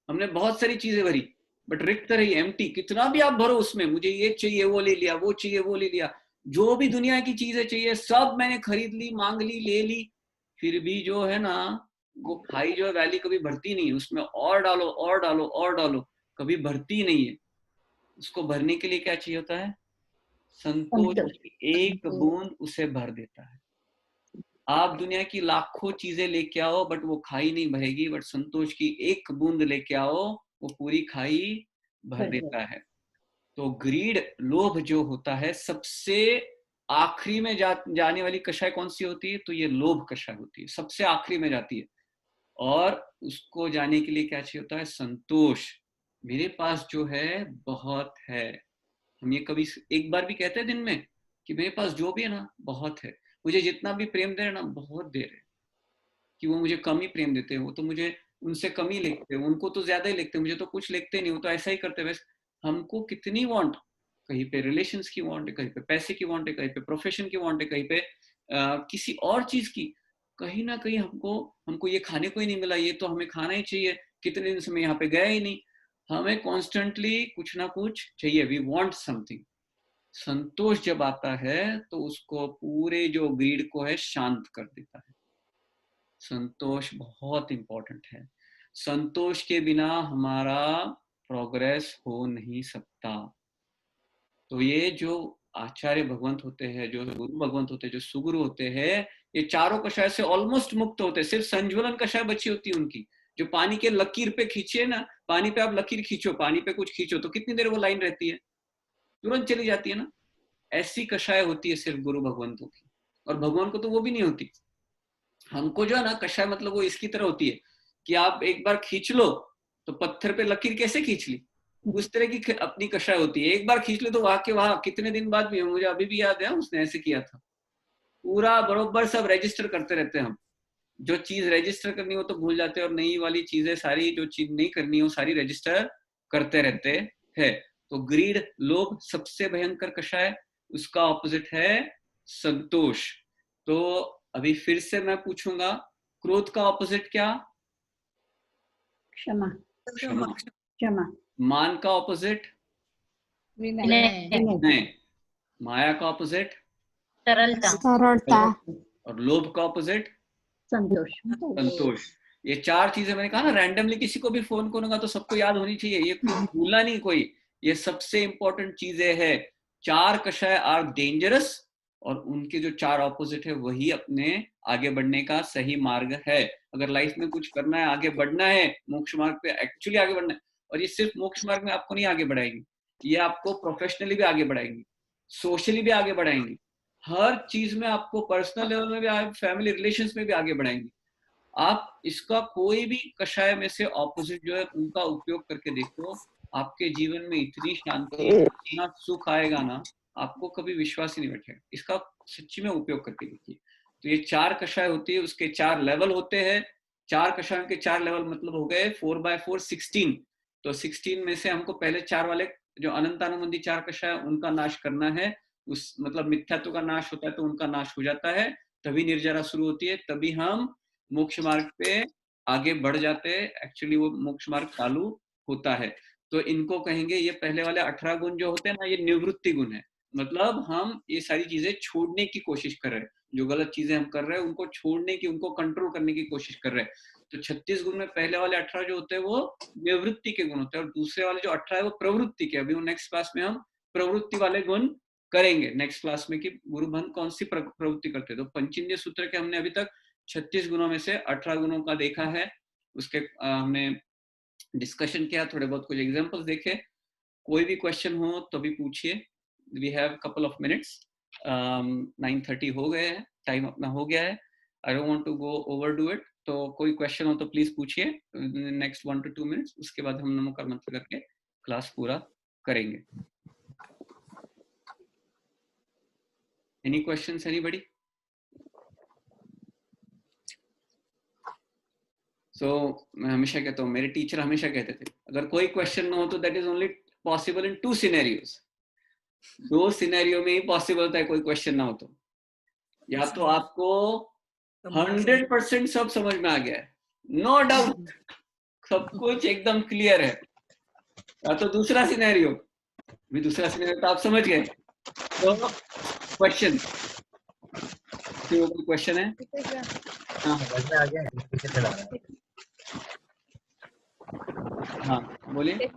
हमने बहुत सारी चीजें भरी, बट रिक्त रही, एम्प्टी। कितना भी आप भरो उसमें, मुझे ये चाहिए वो ले लिया, वो चाहिए वो ले लिया, जो भी दुनिया की चीजें चाहिए सब मैंने खरीद ली, मांग ली, ले ली, फिर भी जो है ना वो खाई जो है वैली कभी भरती नहीं है, उसमें और डालो और डालो और डालो, कभी भरती नहीं है। उसको भरने के लिए क्या चाहिए होता है? संतोष की एक बूंद उसे भर देता है। आप दुनिया की लाखों चीजें लेके आओ बट वो खाई नहीं भरेगी, बट संतोष की एक बूंद लेके आओ वो पूरी खाई भर देता है। तो ग्रीड, लोभ जो होता है, सबसे आखिरी में जाने वाली कषाय कौन सी होती है? तो ये लोभ कषाय होती है, सबसे आखिरी में जाती है। और उसको जाने के लिए क्या चाहिए होता है? संतोष। मेरे पास जो है बहुत है। हम ये कभी एक बार भी कहते हैं दिन में कि मेरे पास जो भी है ना बहुत है, मुझे जितना भी प्रेम दे रहे ना बहुत दे रहे, कि वो मुझे कम ही प्रेम देते हैं, वो तो मुझे उनसे कम ही लिखते हैं, उनको तो ज्यादा ही लिखते हैं, मुझे तो कुछ लिखते नहीं, वो तो ऐसा ही करते हैं। वैसे हमको कितनी वांट, कहीं पे रिलेशंस की वांट है, कहीं पे पैसे की वांट है, कहीं पे प्रोफेशन की वांट है, कहीं पे किसी और चीज की, कहीं ना कहीं हमको ये खाने को ही नहीं मिला, ये तो हमें खाना ही चाहिए, कितने दिन से मैं यहाँ पे गया ही नहीं। हमें कॉन्स्टेंटली कुछ ना कुछ चाहिए, वी वॉन्ट समथिंग। संतोष जब आता है तो उसको पूरे जो ग्रीड को है शांत कर देता है। संतोष बहुत इंपॉर्टेंट है। संतोष के बिना हमारा प्रोग्रेस हो नहीं सकता। तो ये जो आचार्य भगवंत होते हैं, जो गुरु भगवंत होते हैं, जो सुगुरु होते हैं, ये चारों कषाय से ऑलमोस्ट मुक्त होते हैं। सिर्फ संज्वलन कषाय बची होती है उनकी, जो पानी के लकीर पे खींचे ना, पानी पे आप लकीर खींचो, पानी पे कुछ खींचो तो कितनी देर वो लाइन रहती है? तुरंत चली जाती है ना। ऐसी कषाय होती है सिर्फ गुरु भगवंतों की, और भगवान को तो वो भी नहीं होती। हमको जो है ना कषाय मतलब वो इसकी तरह होती है कि आप एक बार खींच लो तो पत्थर पे लकीर कैसे खींच ली, उस तरह की अपनी कषाय होती है। एक बार खींच ले तो वहां के वहां कितने दिन बाद भी, मुझे अभी भी याद है उसने ऐसे किया था, पूरा बरोबर सब रजिस्टर करते रहते हैं हम। जो चीज रजिस्टर करनी हो तो भूल जाते हैं, और नई वाली चीजें सारी जो चीज नहीं करनी हो सारी रजिस्टर करते रहते हैं। तो ग्रीड, लोभ सबसे भयंकर कषाय, उसका ऑपोजिट है संतोष। तो अभी फिर से मैं पूछूंगा, क्रोध का ऑपोजिट क्या? क्षमा। क्षमा। क्षमा। मान का ऑपोजिट? विनय। माया का ऑपोजिट? सरलता। और लोभ का ऑपोजिट? संतोष। संतोष। ये चार चीजें मैंने कहा ना, रैंडमली किसी को भी फोन करूंगा तो सबको याद होनी चाहिए, ये भूलना नहीं कोई। ये सबसे इंपॉर्टेंट चीजें है। चार कषाय आर डेंजरस, और उनके जो चार ऑपोजिट है वही अपने आगे बढ़ने का सही मार्ग है। अगर लाइफ में कुछ करना है, आगे बढ़ना है, मोक्ष मार्ग पे एक्चुअली आगे बढ़ना है, और ये सिर्फ मोक्ष मार्ग में आपको नहीं आगे बढ़ाएगी, ये आपको प्रोफेशनली भी आगे बढ़ाएंगी, सोशली भी आगे बढ़ाएंगी, हर चीज में आपको, पर्सनल लेवल में भी, फैमिली रिलेशंस में भी आगे बढ़ाएंगी। आप इसका कोई भी कषाय में से ऑपोजिट जो है उनका उपयोग करके देखो, आपके जीवन में इतनी शांति, इतना सुख आएगा ना, आपको कभी विश्वास ही नहीं बैठेगा। इसका सच्ची में उपयोग करके देखिए। तो ये चार कषाय होती है, उसके चार लेवल होते हैं। चार कषायों के चार लेवल मतलब हो गए 4x4 16। तो 16 में से हमको पहले चार वाले जो अनंतानुबंधी चार कषाय, उनका नाश करना है। उस मतलब मिथ्यात्व का नाश होता है तो उनका नाश हो जाता है, तभी निर्जरा शुरू होती है, तभी हम मोक्ष मार्ग पे आगे बढ़ जाते हैं। एक्चुअली वो मोक्ष मार्ग चालू होता है। तो इनको कहेंगे, ये पहले वाले 18 गुण जो होते हैं ना, ये निवृत्ति गुण है। मतलब हम ये सारी चीजें छोड़ने की कोशिश कर रहे हैं, जो गलत चीजें हम कर रहे हैं उनको छोड़ने की, उनको कंट्रोल करने की कोशिश कर रहे हैं। तो 36 गुण में पहले वाले 18 जो होते हैं वो निवृत्ति के गुण होते हैं, और दूसरे वाले जो 18 है वो प्रवृत्ति के। अभी वो नेक्स्ट क्लास में हम प्रवृत्ति वाले गुण करेंगे नेक्स्ट क्लास में, कि गुरुभंत कौन सी प्रवृत्ति करते हैं। तो पंचेंद्रिय सूत्र के हमने अभी तक 36 गुणों में से 18 गुणों का देखा है, उसके हमने डिस्कशन किया, थोड़े बहुत कुछ एग्जांपल्स देखे। कोई भी क्वेश्चन हो तो भी पूछिए, we have couple of minutes. 9:30 हो गए हैं, टाइम अपना हो गया है। I don't want to go over do it. तो कोई क्वेश्चन हो तो प्लीज पूछिए नेक्स्ट 1 to 2 मिनट्स, उसके बाद हम नमो कर्म मंत्र करके क्लास पूरा करेंगे। Any questions anybody? तो मैं हमेशा कहता हूँ, मेरे टीचर हमेशा कहते थे, अगर कोई क्वेश्चन ना हो तो that is only possible in 2 scenarios. 2 scenario में ही पॉसिबल होता है कोई क्वेश्चन ना हो तो, या तो आपको 100% सब समझ में आ गया है, नो डाउट, सब कुछ एकदम क्लियर है, या तो दूसरा सिनेरियो, भी दूसरा सिनेरियो तो आप समझ गए। तो क्वेश्चन, क्वेश्चन है, हाँ आ गया है, हाँ बोलिए।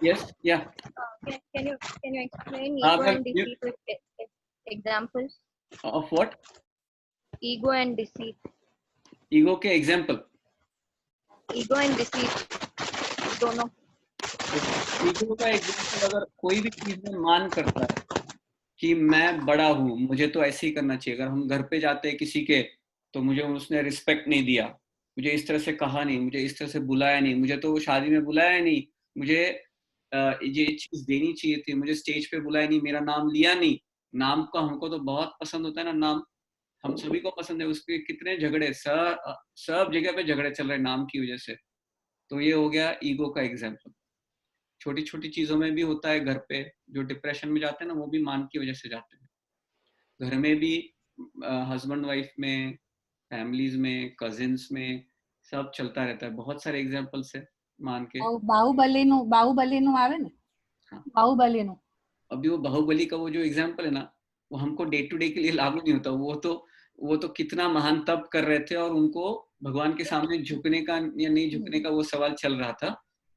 यस, या can you explain ego and deceit with examples of what? Ego and deceit. Ego के एग्जाम्पल? ईगो एंड डिसीट दोनों। ईगो का एग्जाम्पल, अगर कोई भी चीज में मान करता है कि मैं बड़ा हूँ, मुझे तो ऐसे ही करना चाहिए। अगर हम घर पे जाते हैं किसी के, तो मुझे उसने रिस्पेक्ट नहीं दिया, मुझे इस तरह से कहा नहीं, मुझे इस तरह से बुलाया नहीं, मुझे तो शादी में बुलाया नहीं, मुझे ये चीज देनी चाहिए थी, मुझे स्टेज पे बुलाया नहीं, मेरा नाम लिया नहीं। नाम का हमको तो बहुत पसंद होता है ना, नाम हम सभी को पसंद है, उसके कितने झगड़े, सब जगह पे झगड़े चल रहे हैं नाम की वजह से। तो ये हो गया ईगो का एग्जाम्पल। छोटी छोटी चीजों में भी होता है, घर पे जो डिप्रेशन में जाते हैं ना, वो भी मान की वजह से जाते हैं। घर में भी हस्बैंड वाइफ में, फैमिलीज में, कजिन्स में, सब चलता रहता है। बहुत सारे एग्जाम्पल्स है मान के। बाहुबलीનું આવે ને, બાहुबलीનું अभी वो बाहुबली का वो जो एग्जाम्पल है ना, वो हमको डे टू डे के लिए लागू नहीं होता। वो तो कितना महान तप कर रहे थे, और उनको भगवान के सामने झुकने का या नहीं झुकने का वो सवाल चल रहा था,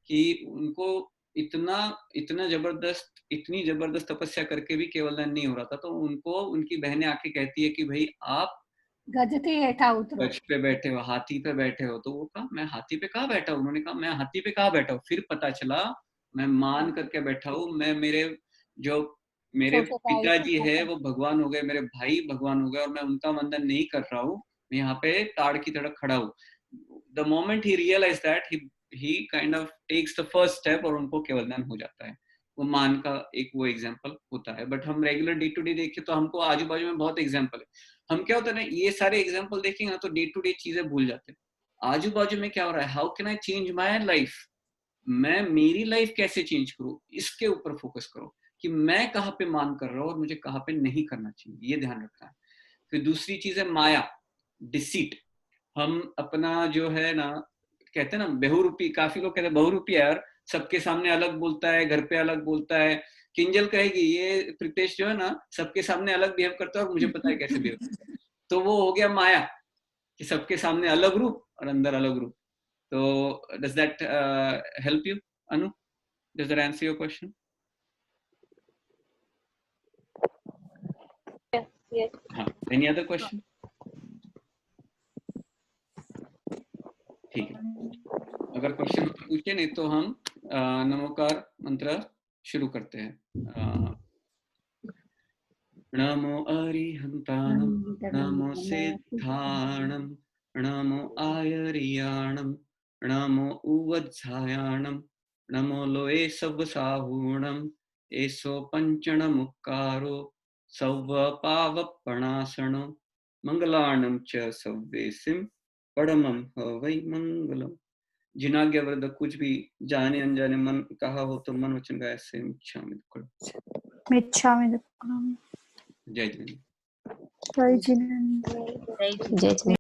कि उनको इतना जबरदस्त, इतनी जबरदस्त तपस्या करके भी केवल दान नहीं हो रहा था। तो उनको उनकी बहनें आके कहती है कि भाई आप गज पे बैठे हो, हाथी पे बैठे हो। तो वो कहा, मैं हाथी पे कहाँ बैठा हूँ? उन्होंने कहा, मैं हाथी पे कहाँ बैठा हूँ? फिर पता चला मैं मान करके बैठा हूँ, मैं मेरे पिताजी है वो भगवान हो गए, मेरे भाई भगवान हो गए, और मैं उनका वंदन नहीं कर रहा हूँ, मैं यहाँ पे ताड़ की तरह खड़ा हूँ। The moment he realise that, he kind of takes the first step, और उनको केवल दान हो जाता है। वो मान का एक वो एग्जाम्पल होता है। बट हम रेगुलर डे टू डे देखें तो हमको आजू बाजू में बहुत एग्जाम्पल है। हम क्या होता है ना, ये सारे एग्जाम्पल देखेंगे ना तो डे टू डे चीजें भूल जाते हैं। आजू बाजू में क्या हो रहा है, how can I change my life, मैं मेरी लाइफ कैसे चेंज करूँ, इसके ऊपर फोकस करो कि मैं कहाँ पे मान कर रहा हूँ और मुझे कहाँ पे नहीं करना चाहिए, ये ध्यान रखना है। फिर दूसरी चीज है माया, डिसीट। हम अपना जो है ना, कहते हैं ना बहुरूपी, काफी लोग कहते हैं बहुरूपी यार, सबके सामने अलग बोलता है, घर पे अलग बोलता है। किंजल कहेगी ये प्रीतेश जो है ना, सबके सामने अलग बिहेव करता है और मुझे पता है कैसे बिहेव करता है। तो वो हो गया माया, कि सबके सामने अलग रूप और अंदर अलग रूप। तो does that help you Anu? Does that answer your question? Yes. हाँ, एनी अदर क्वेश्चन? ठीक है, अगर क्वेश्चन पूछे नहीं तो हम नमोकार मंत्र शुरू करते हैं। नमो अरिहंताणं, नमो सिद्धाणं, नमो आयर्याणं, नमो उवज्झायाणं, नमो लोये सव्वसाहूणं, एसो पंचणमुक्कारो सव्वपावपणासनो, मंगलाणं च सव्वेसिं परमं हवै मंगलम्। जिनाज्ञावृद्ध कुछ भी जाने अनजाने मन कहा हो तो मन वचन का ऐसे मिच्छामि दुक्कडम। जय जिनेन्द्र। जय जिनेन्द्र।